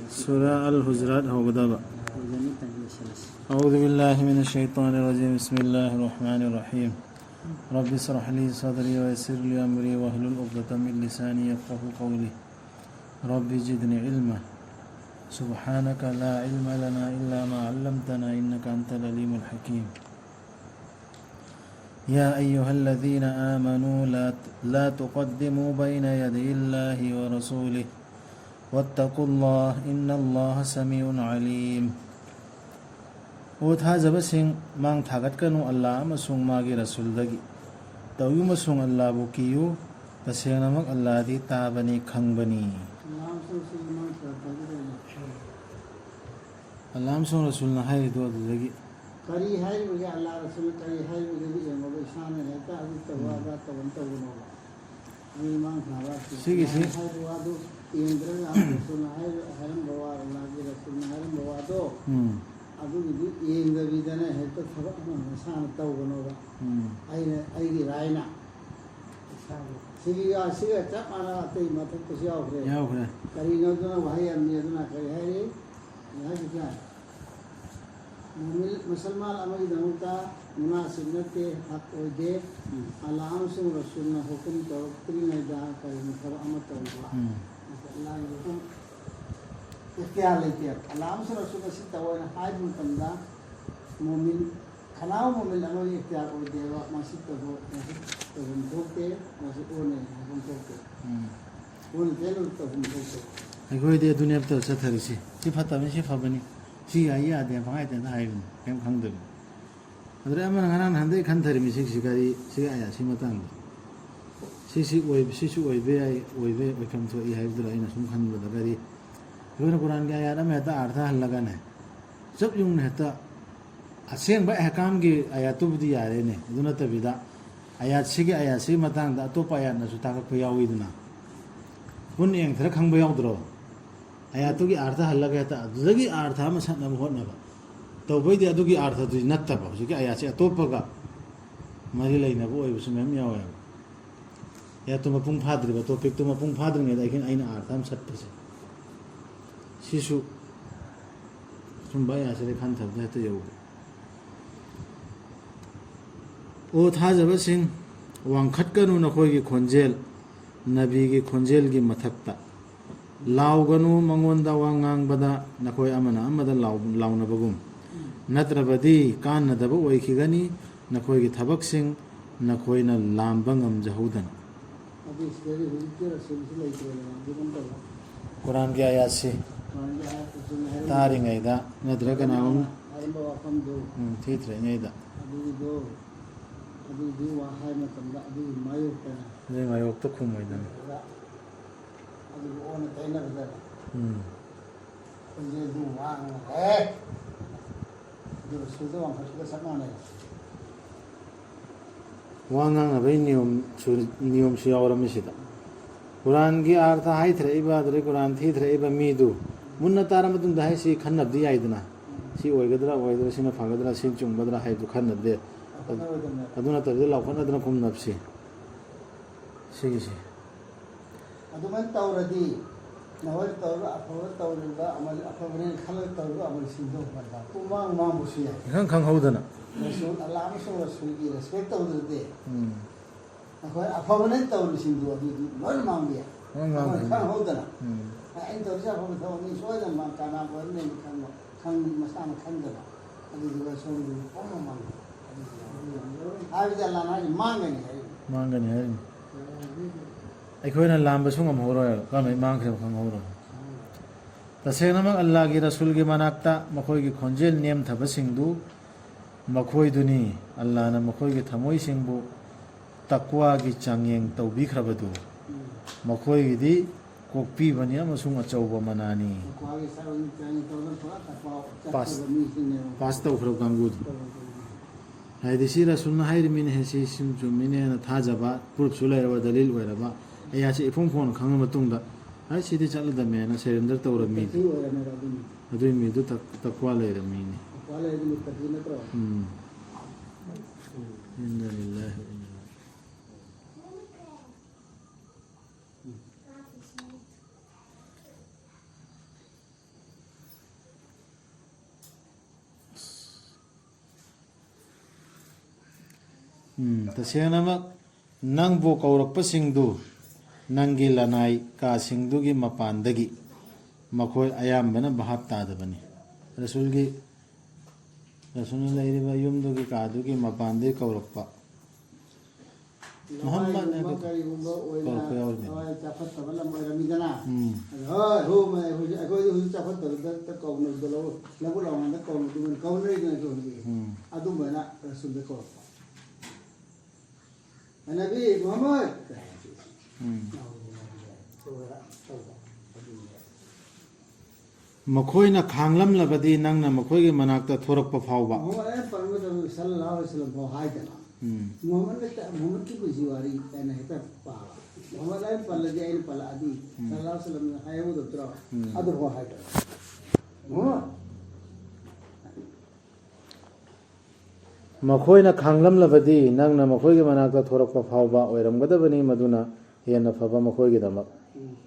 سورة الحجرات هو بدابا. أعوذ بالله من الشيطان الرجيم. بسم الله الرحمن الرحيم. رب اشرح لي صدري ويسر لي أمري واحلل عقدة من لساني يفقهوا قولي. رب زدني علما. سبحانك لا علم لنا إلا ما علمتنا إنك أنت العليم الحكيم. يا أيها الذين آمنوا لا تقدموا بين يدي الله ورسوله واتقوا الله إن الله سميع عليم. ꯊꯥꯖꯕꯁꯤꯡ ꯃꯥꯡ ꯊꯥꯒꯠꯀꯅꯨ ꯑꯜꯂꯥ ꯑꯃꯁꯨꯡ ꯃꯥꯒꯤ ꯔꯁꯨꯜꯗꯒꯤ ꯇꯧꯌꯨ ꯑꯃꯁꯨꯡ ꯑꯜꯂꯥꯕꯨ ꯀꯤꯌꯨ. ꯇꯁꯦꯡꯅꯃꯛ ꯑꯜꯂꯥꯗꯤ ꯇꯥꯕꯅꯤ ꯈꯪꯕꯅꯤ. ꯑꯜꯂꯥ ꯑꯃꯁꯨꯡ ꯔꯁꯨꯜꯅ ꯍꯥꯏꯔꯤꯗꯣ ꯑꯗꯨꯗꯒꯤ ꯀꯔꯤ ꯍꯥꯏꯔꯤꯕꯒꯦ ꯑꯜꯂꯥ ꯔꯁꯨꯜ ꯀꯔꯤ ꯍꯥꯏꯔꯤꯕꯒꯦ ꯌꯦꯡꯉꯣꯕ ꯏꯁꯥꯅ ꯍꯦꯛꯇ ꯑꯗꯨ ꯇꯧꯕ ꯇꯧꯒꯅꯣꯕ. ꯑꯩ ꯃꯥꯡꯊꯥꯕ ꯁꯤꯒꯤꯁꯤ ꯍꯥꯏꯕ ꯋꯥꯗꯨ ꯌꯦꯡꯗ꯭ꯔꯒ ꯔꯁꯨꯜꯅ ꯍꯥꯏꯔꯝꯕ ꯋꯥ ꯑꯜꯂꯥꯒꯤ ꯔꯁꯨꯜꯅ ꯍꯥꯏꯔꯝꯕ ꯋꯥꯗꯣ ꯑꯗꯨꯒꯤꯗꯤ ꯌꯦꯡꯗꯕꯤꯗꯅ ꯍꯦꯛꯇ ꯊꯕꯛ ꯑꯃ ꯃꯁꯥꯅ ꯇꯧꯒꯅꯣꯕ. ꯑꯩꯒꯤ ꯔꯥꯏꯅ ꯁꯤꯒ ꯆꯞ ꯃꯥꯟꯅꯕ ꯑꯇꯩ ꯃꯊꯛꯇꯁꯨ ꯌꯥꯎꯈ꯭ꯔꯦ. ꯀꯔꯤꯅꯣ ꯑꯗꯨꯅ ꯋꯥꯍꯩ ꯑꯃꯅꯤ. ꯑꯗꯨꯅ ꯀꯔꯤ ꯍꯥꯏꯔꯤ ꯍꯥꯏꯁꯤꯀ ꯃꯨꯁꯜꯃꯥꯟ ꯑꯃꯒꯤꯗꯃꯛꯇ ꯃꯨꯅꯥꯁꯤꯕ ꯅꯠꯇꯦ, ꯍꯛ ꯑꯣꯏꯗꯦ ꯑꯜꯂꯥ ꯑꯃꯁꯨꯡ ꯔꯁꯨꯜꯅ ꯍꯨꯀꯨꯝ ꯇꯧꯔꯛꯇ꯭ꯔꯤꯉꯩꯗ ꯀꯔꯤꯒꯨꯝꯕ ꯊꯕꯛ ꯑꯃ ꯇꯧꯕ. ꯑꯜꯂꯥꯒꯤ ꯍꯨꯀꯨꯝ ꯏꯈꯇꯤꯌꯥꯔ ꯂꯩꯇꯦ. ꯑꯜꯂꯥ ꯑꯃꯁꯨꯡ ꯔꯁꯨꯜꯅ ꯁꯤ ꯇꯧꯑꯣꯅ ꯍꯥꯏꯕ ꯃꯇꯝꯗ ꯃꯨꯃꯤꯟ ꯈꯅꯥꯎ ꯃꯨꯃꯤꯟ ꯑꯃꯒꯤ ꯏꯈꯇꯤꯌꯥꯔ ꯑꯣꯏꯗꯦꯕ. ꯃꯁꯤ ꯇꯧꯐꯝ ꯊꯣꯛꯇꯦ, ꯃꯁꯤ ꯑꯣꯟꯅ ꯍꯥꯏꯐꯝ ꯊꯣꯛꯇꯦ, ꯑꯣꯟꯅ ꯇꯩꯅꯕ ꯇꯧꯐꯝ ꯊꯣꯛꯇꯦ. ꯑꯩꯈꯣꯏꯗꯤ ꯑꯗꯨꯅꯦꯕ ꯆꯠꯊꯔꯤꯁꯤ. ꯁꯤ ꯐꯠꯇꯕꯅꯤ, ꯁꯤ ꯐꯕꯅꯤ, ꯁꯤ ꯌꯥꯏ ꯌꯥꯗꯦ ꯄꯪꯍꯥꯏꯗ ꯍꯥꯏꯕꯅꯤ, ꯀꯩꯝ ꯈꯪꯗꯕꯅꯤ. ꯑꯗꯨꯗꯩ ꯑꯃꯅ ꯉꯔꯥꯡ ꯅꯍꯥꯟꯗꯒꯤ ꯈꯟꯊꯔꯤꯃꯤ ꯁꯤꯒꯤ ꯑꯌꯥꯁꯤ ꯃꯇꯥꯡꯗ ꯁꯤꯁꯨ ꯑꯣꯏꯕ ꯌꯥꯏ, ꯑꯣꯏꯐꯝ ꯊꯣꯛꯏ ꯍꯥꯏꯕꯗꯨꯗ ꯑꯩꯅ ꯁꯨꯝ ꯈꯟꯕꯗ ꯑꯩꯈꯣꯏꯅ ꯀꯨꯔꯥꯟꯒꯤ ꯑꯌꯥꯠ ꯑꯃ ꯍꯦꯛꯇ ꯑꯥꯔꯊ ꯍꯜꯂꯒꯅꯦ ꯆꯞ ꯌꯨꯡꯅ ꯍꯦꯛꯇ ꯑꯁꯦꯡꯕ ꯑꯍꯀꯥꯝꯒꯤ ꯑꯌꯥꯠꯇꯨꯕꯨꯗꯤ ꯌꯥꯔꯦꯅꯦ. ꯑꯗꯨ ꯅꯠꯇꯕꯤꯗ ꯑꯌꯥꯠꯁꯤꯒꯤ ꯃꯇꯥꯡꯗ ꯑꯇꯣꯞꯄ ꯑꯌꯥꯠꯅꯁꯨ ꯇꯥꯛꯂꯛꯄ ꯌꯥꯎꯏꯗꯅ ꯄꯨꯟꯅ ꯌꯦꯡꯊꯔ ꯈꯪꯕ ꯌꯥꯎꯗ꯭ꯔꯣ? ꯑꯌꯥꯠꯇꯨꯒꯤ ꯑꯥꯔꯊ ꯍꯜꯂꯒ ꯍꯦꯛꯇ ꯑꯗꯨꯗꯒꯤ ꯑꯥꯔꯊ ꯑꯃ ꯁꯠꯅꯕ ꯍꯣꯠꯅꯕ ꯇꯧꯕꯩꯗꯤ ꯑꯗꯨꯒꯤ ꯑꯥꯔꯊꯗꯨꯗꯤ ꯅꯠꯇꯕ. ꯍꯧꯖꯤꯛꯀꯤ ꯑꯌꯥꯠꯁꯦ ꯑꯇꯣꯞꯄꯒ ꯃꯔꯤ ꯂꯩꯅꯕ ꯑꯣꯏꯕꯁꯨ ꯃꯌꯥꯝ ꯌꯥꯎꯋꯦꯕ. ꯑꯌꯥꯠꯇꯨ ꯃꯄꯨꯡ ꯐꯥꯗ꯭ꯔꯤꯕ ꯇꯣꯄꯤꯛꯇꯨ ꯃꯄꯨꯡ ꯐꯥꯗ꯭ꯔꯤꯉꯩꯗ ꯑꯩꯅ ꯑꯥꯔꯊ ꯑꯃ ꯁꯠꯄꯁꯦ ꯁꯤꯁꯨ ꯁꯨꯝꯕ ꯑꯌꯥꯠꯁꯤꯗ ꯈꯟꯊꯕꯗ ꯍꯦꯛꯇ ꯌꯧꯕ. ꯊꯥꯖꯕꯁꯤꯡ ꯋꯥꯡꯈꯠꯀꯅꯨ ꯅꯈꯣꯏꯒꯤ ꯈꯣꯟꯖꯦꯜ ꯅꯕꯤꯒꯤ ꯈꯣꯟꯖꯦꯜꯒꯤ ꯃꯊꯛꯇ. ꯂꯥꯎꯒꯅꯨ ꯃꯉꯣꯟꯗ ꯋꯥ ꯉꯥꯡꯕꯗ ꯅꯈꯣꯏ ꯑꯃꯅ ꯑꯃꯗ ꯂꯥꯎꯅꯕꯒꯨꯝ, ꯅꯠꯇ꯭ꯔꯕꯗꯤ ꯀꯥꯟꯅꯗꯕ ꯑꯣꯏꯈꯤꯒꯅꯤ ꯅꯈꯣꯏꯒꯤ ꯊꯕꯛꯁꯤꯡ ꯅꯈꯣꯏꯅ ꯂꯥꯝꯕ ꯉꯝꯖꯍꯧꯗꯅ. ꯀꯨꯔꯥꯟꯒꯤ ꯑꯌꯥꯠꯁꯤ ꯇꯥꯔꯤꯉꯩꯗ ꯅꯠꯇ꯭ꯔꯒ ꯀꯅꯥꯒꯨꯝ ꯊꯤꯊꯔꯤꯉꯩꯗ ꯑꯗꯨꯒꯤ ꯋꯥ ꯍꯥꯏ ꯃꯇꯝꯗ ꯑꯗꯨꯒꯤ ꯃꯥꯌꯣꯛꯇ ꯈꯨꯝꯃꯣꯏꯗꯅ ꯑꯗꯨꯒ ꯑꯣꯟꯅ ꯇꯩꯅꯕꯗ ꯈꯣꯟꯖꯦꯜꯗꯨ ꯋꯥꯡꯅ ꯑꯗꯨ ꯔꯁꯨꯜꯗ ꯋꯥꯡꯈꯠꯄꯒ ꯆꯞ ꯃꯥꯟꯅꯩ. ꯋꯥ ꯉꯥꯡꯅꯕꯒꯤ ꯅꯤꯌꯣꯝꯁꯨ ꯌꯥꯎꯔꯝꯃꯤ ꯁꯤꯗ. ꯀꯨꯔꯥꯟꯒꯤ ꯑꯥꯔꯊ ꯍꯥꯏꯊꯔꯛꯏꯕ ꯑꯗꯨꯗꯩ ꯀꯨꯔꯥꯟ ꯊꯤꯊꯔꯛꯏꯕ ꯃꯤꯗꯨ ꯃꯨꯟꯅ ꯇꯥꯔ ꯃꯇꯨꯡꯗ ꯍꯥꯏꯁꯤ ꯈꯟꯅꯕꯗꯤ ꯌꯥꯏꯗꯅ ꯁꯤ ꯑꯣꯏꯒꯗ꯭ꯔꯥ ꯑꯣꯏꯒꯗ꯭ꯔꯥ, ꯁꯤꯅ ꯐꯒꯗ꯭ꯔꯥ, ꯁꯤ ꯆꯨꯝꯒꯗ꯭ꯔꯥ ꯍꯥꯏꯕꯗꯨ ꯈꯟꯅꯗꯦ. ꯑꯗꯨ ꯅꯠꯇꯕꯤꯗ ꯂꯥꯎꯈꯠꯅꯗꯅ ꯈꯨꯝꯅꯕꯁꯤ ꯁꯤꯒꯤꯁꯤ ꯑꯗꯨꯃꯥꯏꯅ ꯇꯧꯔꯗꯤ ꯅꯈꯣꯏꯅ ꯇꯧꯔꯤꯕ ꯑꯐꯕ ꯇꯧꯔꯤꯕ ꯑꯃꯜ ꯑꯐꯕꯅꯦꯅ ꯈꯜꯂꯒ ꯇꯧꯔꯤꯕ ꯑꯃꯜꯁꯤꯡꯗꯣ ꯃꯥꯡꯕꯁꯨ ꯌꯥꯏ. ꯈꯪꯍꯧꯗꯅ ꯔꯁꯨꯜ ꯑꯜꯂꯥ ꯑꯃꯁꯨꯡ ꯔꯁꯨꯜꯒꯤ ꯔꯦꯁꯄꯦꯛ ꯇꯧꯗ꯭ꯔꯗꯤ ꯅꯈꯣꯏ ꯑꯐꯕꯅꯦ ꯇꯧꯔꯤꯁꯤꯡꯗꯣ ꯑꯗꯨꯗꯤ ꯂꯣꯏꯅ ꯃꯥꯡꯕ ꯌꯥꯏ. ꯈꯪꯍꯧꯗꯅ ꯑꯩꯅ ꯇꯧꯔꯤꯁꯦ ꯑꯐꯕ ꯊꯕꯛꯅꯤ ꯁꯣꯏꯗꯅ ꯀꯅꯥ ꯑꯣꯏꯔꯅꯦꯅ ꯃꯁꯥꯅ ꯈꯪꯗꯕ ꯑꯗꯨꯗꯨꯒ ꯁꯣꯝꯗꯨ ꯄꯨꯝꯅ ꯃꯥꯡꯕ ꯍꯥꯏꯕꯗꯤ ꯑꯜꯂꯥꯅ ꯍꯥꯏꯁꯤ ꯃꯥꯡꯒꯅꯤ ꯍꯥꯏꯔꯤꯅꯤ. ꯑꯩꯈꯣꯏꯅ ꯂꯥꯝꯕꯁꯨ ꯉꯝꯍꯧꯔꯣꯏ, ꯀꯔꯝꯍꯥꯏꯅ ꯃꯥꯡꯈ꯭ꯔꯦꯕ ꯈꯪꯍꯧꯔꯣꯏ. ꯇꯁꯦꯡꯅꯃꯛ ꯑꯜꯂꯥꯒꯤ ꯔꯁꯨꯜꯒꯤ ꯃꯅꯥꯛꯇ ꯃꯈꯣꯏꯒꯤ ꯈꯣꯟꯖꯦꯜ ꯅꯦꯝꯊꯕꯁꯤꯡꯗꯨ ꯃꯈꯣꯏꯗꯨꯅꯤ. ꯑꯜꯂꯥꯅ ꯃꯈꯣꯏꯒꯤ ꯊꯃꯣꯏꯁꯤꯡꯕꯨ ꯇꯛꯋꯥꯒꯤ ꯆꯥꯡꯌꯦꯡ ꯇꯧꯕꯤꯈ꯭ꯔꯕꯗꯨ ꯃꯈꯣꯏꯒꯤꯗꯤ ꯀꯣꯛꯄꯤꯕꯅꯤ ꯑꯃꯁꯨꯡ ꯑꯆꯧꯕ ꯃꯅꯥꯅꯤ. ꯄꯥꯁ ꯇꯧꯈ꯭ꯔꯕ ꯀꯥꯡꯕꯨꯗꯨ ꯍꯥꯏꯗꯤ ꯁꯤ ꯔꯁꯨꯜꯅ ꯍꯥꯏꯔꯤꯃꯤꯅꯦ, ꯁꯤ ꯁꯨꯝ ꯆꯨꯝꯃꯤꯅꯦꯅ ꯊꯥꯖꯕ, ꯄ꯭ꯔꯨꯐꯁꯨ ꯂꯩꯔꯕ, ꯗꯂꯤꯜ ꯑꯣꯏꯔꯕ ꯑꯌꯥꯠꯁꯤ ꯏꯐꯣꯡ ꯐꯣꯡꯅ ꯈꯪꯉ ꯃꯇꯨꯡꯗ ꯁꯤꯗꯤ ꯆꯠꯂꯗꯝꯃꯦꯅ ꯁꯦꯔꯦꯟꯗꯔ ꯇꯧꯔ ꯃꯤꯗꯨ ꯑꯗꯨꯏ ꯃꯤꯗꯨ ꯇꯛꯋꯥ ꯂꯩꯔ ꯃꯤꯅꯤ. إنا لله وإنا ꯇꯁꯦꯡꯅꯃꯛ ꯅꯪꯕꯨ ꯀꯧꯔꯛꯄꯁꯤꯡꯗꯨ ꯅꯪꯒꯤ ꯂꯅꯥꯏ ꯀꯥꯁꯤꯡꯗꯨꯒꯤ ꯃꯄꯥꯟꯗꯒꯤ ꯃꯈꯣꯏ ꯑꯌꯥꯝꯕꯅ ꯚꯥꯞ ꯇꯥꯗꯕꯅꯤ ꯔꯁꯨꯜꯅ ꯂꯩꯔꯤꯕ ꯌꯨꯝꯗꯨꯒꯤ ꯀꯥꯗꯨꯒꯤ ꯃꯄꯥꯟꯗꯒꯤ ꯀꯧꯔꯛꯄ ꯂꯋꯥꯏꯒꯨꯝꯕ ꯀꯔꯤꯒꯨꯝꯕ ꯑꯣꯏꯅ ꯀꯧꯔꯛꯄ ꯌꯥꯎꯔꯤꯅꯤ. ꯂꯋꯥꯏ ꯆꯥꯎꯈꯠꯇꯕ ꯂꯝ ꯑꯣꯏꯔꯝꯃꯤꯗꯅ ꯎꯝ. ꯍꯣꯏ ꯑꯩꯈꯣꯏꯗꯤ ꯍꯧꯖꯤꯛ ꯆꯥꯎꯈꯠꯇꯕꯗ ꯀꯧꯅꯕꯗ ꯂꯧꯕꯨ ꯂꯥꯎꯉꯥꯟꯗ ꯀꯧꯅꯔꯤꯗꯅ ꯍꯧꯖꯤꯛ ꯑꯗꯨꯝꯕꯅ ꯔꯁꯨꯜꯗ ꯀꯧꯔꯛꯄ ꯅꯕꯤ ꯃꯨꯍꯝꯃꯗ ꯃꯈꯣꯏꯅ ꯈꯥꯡꯂꯝꯂꯕꯗꯤ ꯅꯪꯅ ꯃꯈꯣꯏꯒꯤ ꯃꯅꯥꯛꯇ ꯊꯣꯔꯛꯄ ꯐꯥꯎꯕ ꯃꯨꯍꯝꯃꯗ ꯄꯟꯕꯗ ꯁꯜꯂꯜꯂꯥꯍꯨ ꯑꯂꯩꯍꯤ ꯋꯁꯜꯂꯝ ꯐꯥꯎ ꯍꯥꯏꯗꯅ मुहम्मद की कोई जीवारी कहना है तब पावा मोहम्मद आई पल्ला जे आई पल्ला आदि सल्लल्लाहु अलैहि वसल्लम आए वो दोतरा अदर हो हाइट ꯃꯈꯣꯏꯅ ꯈꯥꯡꯂꯝꯂꯕꯗꯤ ꯅꯪꯅ ꯃꯈꯣꯏꯒꯤ ꯃꯅꯥꯛꯇ ꯊꯣꯔꯛꯄ ꯐꯥꯎꯕ ꯑꯣꯏꯔꯝꯒꯗꯕꯅꯤ ꯃꯗꯨꯅ ꯍꯦꯟꯅ ꯐꯕ ꯃꯈꯣꯏꯒꯤꯗꯃꯛ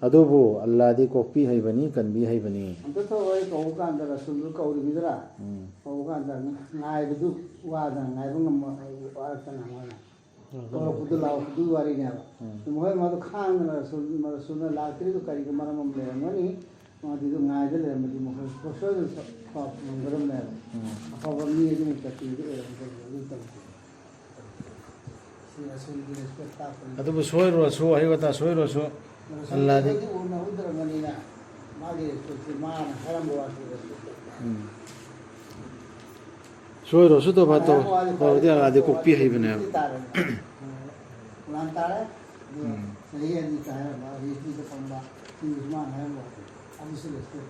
ꯑꯗꯨꯕꯨ ꯑꯜꯂꯥꯍꯗꯤ ꯀꯣꯛꯄꯤ ꯍꯩꯕꯅꯤ ꯀꯟꯕꯤ ꯍꯩꯕꯅꯤ ꯑꯝꯇ ꯊꯣꯛꯑꯣꯏ ꯀꯧꯕ ꯀꯥꯟꯗ ꯔꯁꯨꯜꯗꯨ ꯀꯧꯔꯤꯕꯤꯗ꯭ꯔꯥ ꯀꯧꯕ ꯀꯥꯟꯗ ꯉꯥꯏꯕꯗꯨ ꯋꯥꯗꯅ ꯉꯥꯏꯕ ꯉꯝꯃ ꯋꯥꯔꯛꯇꯅ ꯃꯣꯏꯅ ꯀꯧꯔꯛꯄꯗꯨ ꯂꯥꯎꯔꯛꯄꯗꯨ ꯋꯥꯔꯤꯅꯦꯕ ꯃꯈꯣꯏ ꯃꯗꯨ ꯈꯥꯡꯗꯅ ꯔꯁꯨꯜꯅ ꯂꯥꯛꯇ꯭ꯔꯤꯗꯨ ꯀꯔꯤꯒꯤ ꯃꯔꯝ ꯑꯃ ꯂꯩꯔꯝꯒꯅꯤ ꯃꯗꯨꯗꯨ ꯉꯥꯏꯗ ꯂꯩꯔꯝꯃꯗꯤ ꯃꯈꯣꯏ ꯁꯣꯏꯗꯅ ꯉꯝꯒꯗꯕꯅꯦꯕ ꯑꯐꯕ ꯃꯤ ꯑꯗꯨꯅ ꯆꯠꯄꯤꯗꯨ ꯑꯣꯏꯔꯝꯒꯅꯤ ꯑꯗꯨ ꯇꯧꯗꯦ रसूल की रिस्पेक्ट ताकि ꯑꯗꯨꯕꯨ ꯁꯣꯏꯔꯨꯔꯁꯨ ꯍꯩꯋꯥꯇꯥ ꯁꯣꯏꯔꯨꯔꯁꯨ ꯑꯜꯂꯥꯍꯗꯤ उन्होंने मागे रिस्पेक्ट मान हरम वासी रिस्पेक्ट ꯁꯣꯏꯔꯨꯔꯁꯨ ꯇꯧꯕ ꯇꯧꯔꯗꯤ ꯑꯜꯂꯥꯍꯗꯤ ꯀꯣꯛꯄꯤ ꯍꯩꯕꯅꯦꯕ कुरान तारा सही है जी कहा है ये चीज पंडा कि उस्मान है वो अब इसे रिस्पेक्ट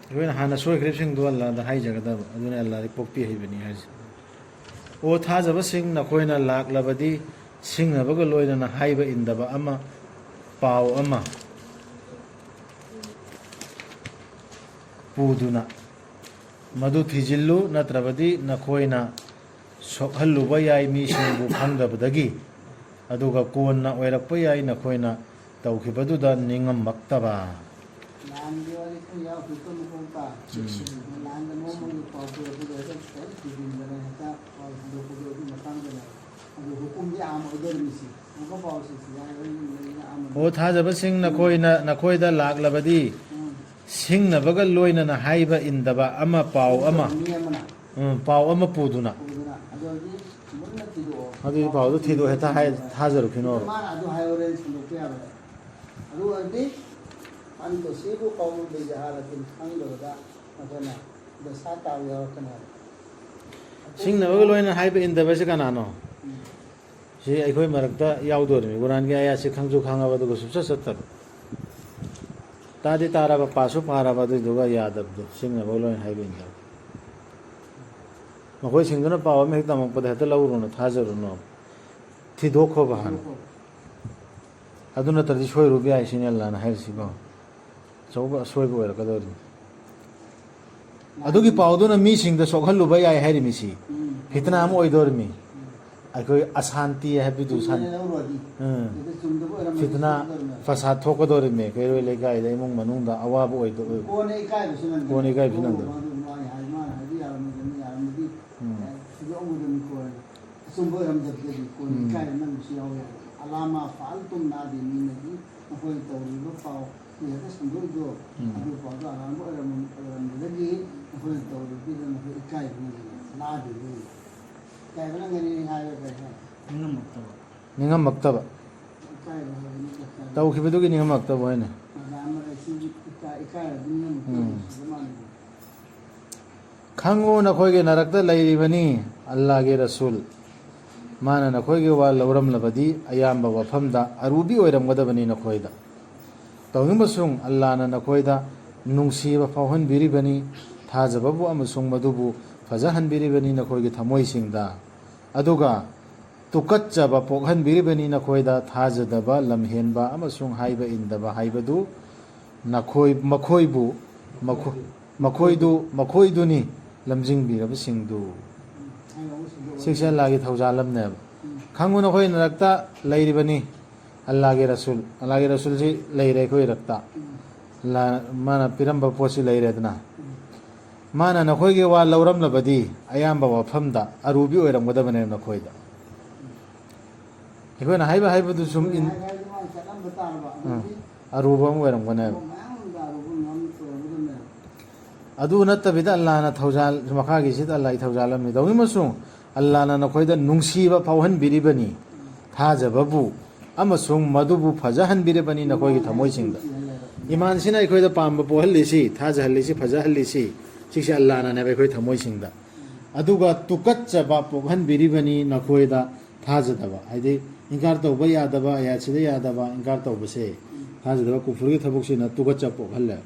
ꯑꯩꯈꯣꯏꯅ ꯍꯥꯟꯅ ꯁꯣꯏꯈ꯭ꯔꯤꯕꯁꯤꯡꯗꯣ ꯑꯜꯂꯥꯍꯗ ꯍꯥꯏꯖꯒꯗꯕ ꯑꯗꯨꯅ ꯑꯜꯂꯥꯍꯗꯤ ꯀꯣꯛꯄꯤ ꯍꯩꯕꯅꯤ ꯍꯥꯏꯁꯦ ꯑꯣ ꯊꯥꯖꯕꯁꯤꯡ ꯅꯈꯣꯏꯅ ꯂꯥꯛꯂꯕꯗꯤ ꯁꯤꯡꯅꯕꯒ ꯂꯣꯏꯅꯅ ꯍꯥꯏꯕ ꯏꯟꯗꯕ ꯑꯃ ꯄꯥꯎ ꯑꯃ ꯄꯨꯗꯨꯅ ꯃꯗꯨ ꯊꯤꯖꯤꯜꯂꯨ ꯅꯠꯇ꯭ꯔꯕꯗꯤ ꯅꯈꯣꯏꯅ ꯁꯣꯛꯍꯜꯂꯨꯕ ꯌꯥꯏ ꯃꯤꯁꯤꯡꯕꯨ ꯈꯪꯗꯕꯗꯒꯤ ꯑꯗꯨꯒ ꯀꯣꯟꯅ ꯑꯣꯏꯔꯛꯄ ꯌꯥꯏ ꯅꯈꯣꯏꯅ ꯇꯧꯈꯤꯕꯗꯨꯗ ꯅꯤꯡꯉꯝꯃꯛꯇꯕ लांगे वाली को या फिर लोगों का लांगे नो मुझे पापु रखो ऐसा है कि दिन बने था और लोगों को भी मकान बना अब हुकुम भी आम उधर मिसी उनको पाव से या आम ꯑꯣ ꯊꯥꯖꯕꯁꯤꯡ ꯅꯈꯣꯏꯗ ꯂꯥꯛꯂꯕꯗꯤ ꯁꯤꯡꯅꯕꯒ ꯂꯣꯏꯅꯅ ꯍꯥꯏꯕ ꯏꯟꯗꯕ ꯑꯃ ꯄꯥꯎ ꯑꯃ ꯄꯨꯗꯨꯅ ꯑꯗꯨꯒꯤ ꯄꯥꯎꯗꯨ ꯊꯤꯗꯣꯛ ꯍꯦꯛꯇ ꯊꯥꯖꯔꯨꯈꯤꯅꯣ أنت سيبوا قوم بجهالة خنجردا مثلا دسات أو يركنا ꯁꯤꯡꯅꯕꯒ ꯂꯣꯏꯅꯅ ꯍꯥꯏꯕ ꯏꯟꯗꯕꯁꯤ ꯀꯅꯥꯅꯣ ꯁꯤ ꯑꯩꯈꯣꯏ ꯃꯔꯛꯇ ꯌꯥꯎꯗꯣꯔꯤꯃꯤ ꯀꯨꯔꯥꯟꯒꯤ ꯑꯌꯥꯠꯁꯤ ꯈꯪꯁꯨ ꯈꯪꯉꯕ ꯑꯗꯨꯒ ꯁꯨꯡꯆꯠ ꯆꯠꯇꯕ ꯇꯥꯗꯤ ꯇꯥꯔꯕ ꯄꯥꯁꯨ ꯄꯥꯔꯕ ꯑꯗꯨꯏꯗꯨꯒ ꯌꯥꯗꯕꯗꯣ ꯁꯤꯡꯅꯕꯒ ꯂꯣꯏꯅ ꯍꯥꯏꯕ ꯏꯟꯗꯕ ꯃꯈꯣꯏꯁꯤꯡꯗꯨꯅ ꯄꯥꯎ ꯑꯃ ꯍꯦꯛ ꯇꯝꯃꯛꯄꯗ ꯍꯦꯛꯇ ꯂꯧꯔꯨꯅꯨ ꯊꯥꯖꯔꯨꯅꯨ ꯊꯤꯗꯣꯛꯈꯣꯕ ꯍꯥꯟꯅ ꯑꯗꯨ ꯅꯠꯇ꯭ꯔꯗꯤ ꯁꯣꯏꯔꯨꯕ ꯌꯥꯏ ꯁꯤꯅꯤ ꯑꯜꯂꯥꯍꯅ ꯍꯥꯏꯔꯤꯁꯤꯀꯣ ꯑꯆꯧꯕ ꯑꯁꯣꯏꯕ ꯑꯣꯏꯔꯛꯀꯗꯧꯔꯤꯅꯤ ꯑꯗꯨꯒꯤ ꯄꯥꯎꯗꯨꯅ ꯃꯤꯁꯤꯡꯗ ꯁꯣꯛꯍꯜꯂꯨꯕ ꯌꯥꯏ ꯍꯥꯏꯔꯤꯃꯤꯁꯤ ꯐꯤꯇꯅꯥ ꯑꯃ ꯑꯣꯏꯗꯧꯔꯤꯃꯤ ꯑꯩꯈꯣꯏ ꯑꯁꯥꯟꯇꯤ ꯍꯥꯏꯕꯗꯨ ꯐꯤꯇꯅꯥ ꯐꯁꯥꯠ ꯊꯣꯛꯀꯗꯧꯔꯤꯃꯤ ꯀꯩꯔꯣꯏ ꯂꯩꯀꯥꯏꯗ ꯏꯃꯨꯡ ꯃꯅꯨꯡꯗ ꯑꯋꯥꯕ ꯑꯣꯏꯗꯧꯔꯤꯃꯤ ꯀꯣꯟꯅ ꯏꯀꯥꯏꯕꯁꯨ ꯅꯪꯗꯕ alama faltum nadi minagi nakoi tawribo pau yata sandurgo adu padu alama oram lagi nakoi tawribo dan nakoi ikai nadi kai bana ngani ngai ba ꯅꯤꯡꯉꯝꯃꯛꯇꯕ ꯇꯧꯈꯤꯕꯗꯨꯒꯤ ꯅꯤꯡꯉꯝꯃꯛꯇꯕ ꯍꯥꯏꯅ ꯈꯪꯉꯨ ꯅꯈꯣꯏꯒꯤ ꯅꯔꯛꯇ ꯂꯩꯔꯤꯕꯅꯤ ꯑꯜꯂꯥꯍꯒꯤ ꯔꯁꯨꯜ ꯃꯥꯅ ꯅꯈꯣꯏꯒꯤ ꯋꯥ ꯂꯧꯔꯝꯂꯕꯗꯤ ꯑꯌꯥꯝꯕ ꯋꯥꯐꯝꯗ ꯑꯔꯨꯕꯤ ꯑꯣꯏꯔꯝꯒꯗꯕꯅꯤ ꯅꯈꯣꯏꯗ ꯇꯧꯅꯤꯡꯕꯁꯨꯡ ꯑꯜꯂꯥꯍꯅ ꯅꯈꯣꯏꯗ ꯅꯨꯡꯁꯤꯕ ꯐꯥꯎꯍꯟꯕꯤꯔꯤꯕꯅꯤ ꯊꯥꯖꯕꯕꯨ ꯑꯃꯁꯨꯡ ꯃꯗꯨꯕꯨ ꯐꯖꯍꯟꯕꯤꯔꯤꯕꯅꯤ ꯅꯈꯣꯏꯒꯤ ꯊꯃꯣꯏꯁꯤꯡꯗ ꯑꯗꯨꯒ ꯇꯨꯀꯠꯆꯕ ꯄꯣꯛꯍꯟꯕꯤꯔꯤꯕꯅꯤ ꯅꯈꯣꯏꯗ ꯊꯥꯖꯗꯕ ꯂꯝꯍꯦꯟꯕ ꯑꯃꯁꯨꯡ ꯍꯥꯏꯕ ꯏꯟꯗꯕ ꯍꯥꯏꯕꯗꯨ ꯃꯈꯣꯏꯗꯨꯅꯤ ꯂꯝꯖꯤꯡꯕꯤꯔꯕꯁꯤꯡꯗꯨ ꯁꯤꯛꯁꯦ ꯑꯜꯂꯥꯍꯒꯤ ꯊꯧꯖꯥꯜꯂꯝꯅꯦꯕ ꯈꯪꯉꯨ ꯅꯈꯣꯏ ꯅꯔꯛꯇ ꯂꯩꯔꯤꯕꯅꯤ ꯑꯜꯂꯥꯍꯒꯤ ꯔꯁꯨꯜꯁꯤ ꯂꯩꯔꯦ ꯑꯩꯈꯣꯏ ꯔꯛꯇ ꯃꯥꯅ ꯄꯤꯔꯝꯕ ꯄꯣꯠꯁꯤ ꯂꯩꯔꯦꯗꯅ ꯃꯥꯅ ꯅꯈꯣꯏꯒꯤ ꯋꯥ ꯂꯧꯔꯝꯂꯕꯗꯤ ꯑꯌꯥꯝꯕ ꯋꯥꯐꯝꯗ ꯑꯔꯨꯕꯤ ꯑꯣꯏꯔꯝꯒꯗꯕꯅꯦꯕ ꯅꯈꯣꯏꯗ ꯑꯩꯈꯣꯏꯅ ꯍꯥꯏꯕꯗꯨ ꯁꯨꯝ ꯑꯔꯨꯕ ꯑꯃ ꯑꯣꯏꯔꯝꯒꯅꯦꯕ ꯑꯗꯨ ꯅꯠꯇꯕꯤꯗ ꯑꯜꯂꯥꯍꯅ ꯊꯧꯖꯥꯜ ꯃꯈꯥꯒꯤꯁꯤꯗ ꯑꯜꯂꯥꯍꯒꯤ ꯊꯧꯖꯥꯜ ꯑꯃꯅꯤ ꯇꯧꯅꯤꯡꯃꯁꯨꯡ ꯑꯜꯂꯥꯍꯅ ꯅꯈꯣꯏꯗ ꯅꯨꯡꯁꯤꯕ ꯐꯥꯎꯍꯟꯕꯤꯔꯤꯕꯅꯤ ꯊꯥꯖꯕꯕꯨ ꯑꯃꯁꯨꯡ ꯃꯗꯨꯕꯨ ꯐꯖꯍꯟꯕꯤꯔꯤꯕꯅꯤ ꯅꯈꯣꯏꯒꯤ ꯊꯃꯣꯏꯁꯤꯡꯗ ꯏꯃꯥꯟꯁꯤꯅ ꯑꯩꯈꯣꯏꯗ ꯄꯥꯝꯕ ꯄꯣꯛꯍꯜꯂꯤꯁꯤ ꯊꯥꯖꯍꯜꯂꯤꯁꯤ ꯐꯖꯍꯜꯂꯤꯁꯤ ꯁꯤꯁꯦ ꯑꯜꯂꯥꯍꯅꯅꯦꯕ ꯑꯩꯈꯣꯏ ꯊꯃꯣꯏꯁꯤꯡꯗ ꯑꯗꯨꯒ ꯇꯨꯀꯠꯆꯕ ꯄꯣꯛꯍꯟꯕꯤꯔꯤꯕꯅꯤ ꯅꯈꯣꯏꯗ ꯊꯥꯖꯗꯕ ꯍꯥꯏꯗꯤ ꯏꯟꯀꯥꯔ ꯇꯧꯕ ꯌꯥꯗꯕ ꯑꯌꯥꯠꯁꯤꯗ ꯌꯥꯗꯕ ꯏꯟꯀꯥꯔ ꯇꯧꯕꯁꯦ ꯊꯥꯖꯗꯕ ꯀꯨꯐꯨꯔꯒꯤ ꯊꯕꯛꯁꯤꯅ ꯇꯨꯀꯠꯆꯕ ꯄꯣꯛꯍꯜꯂꯦ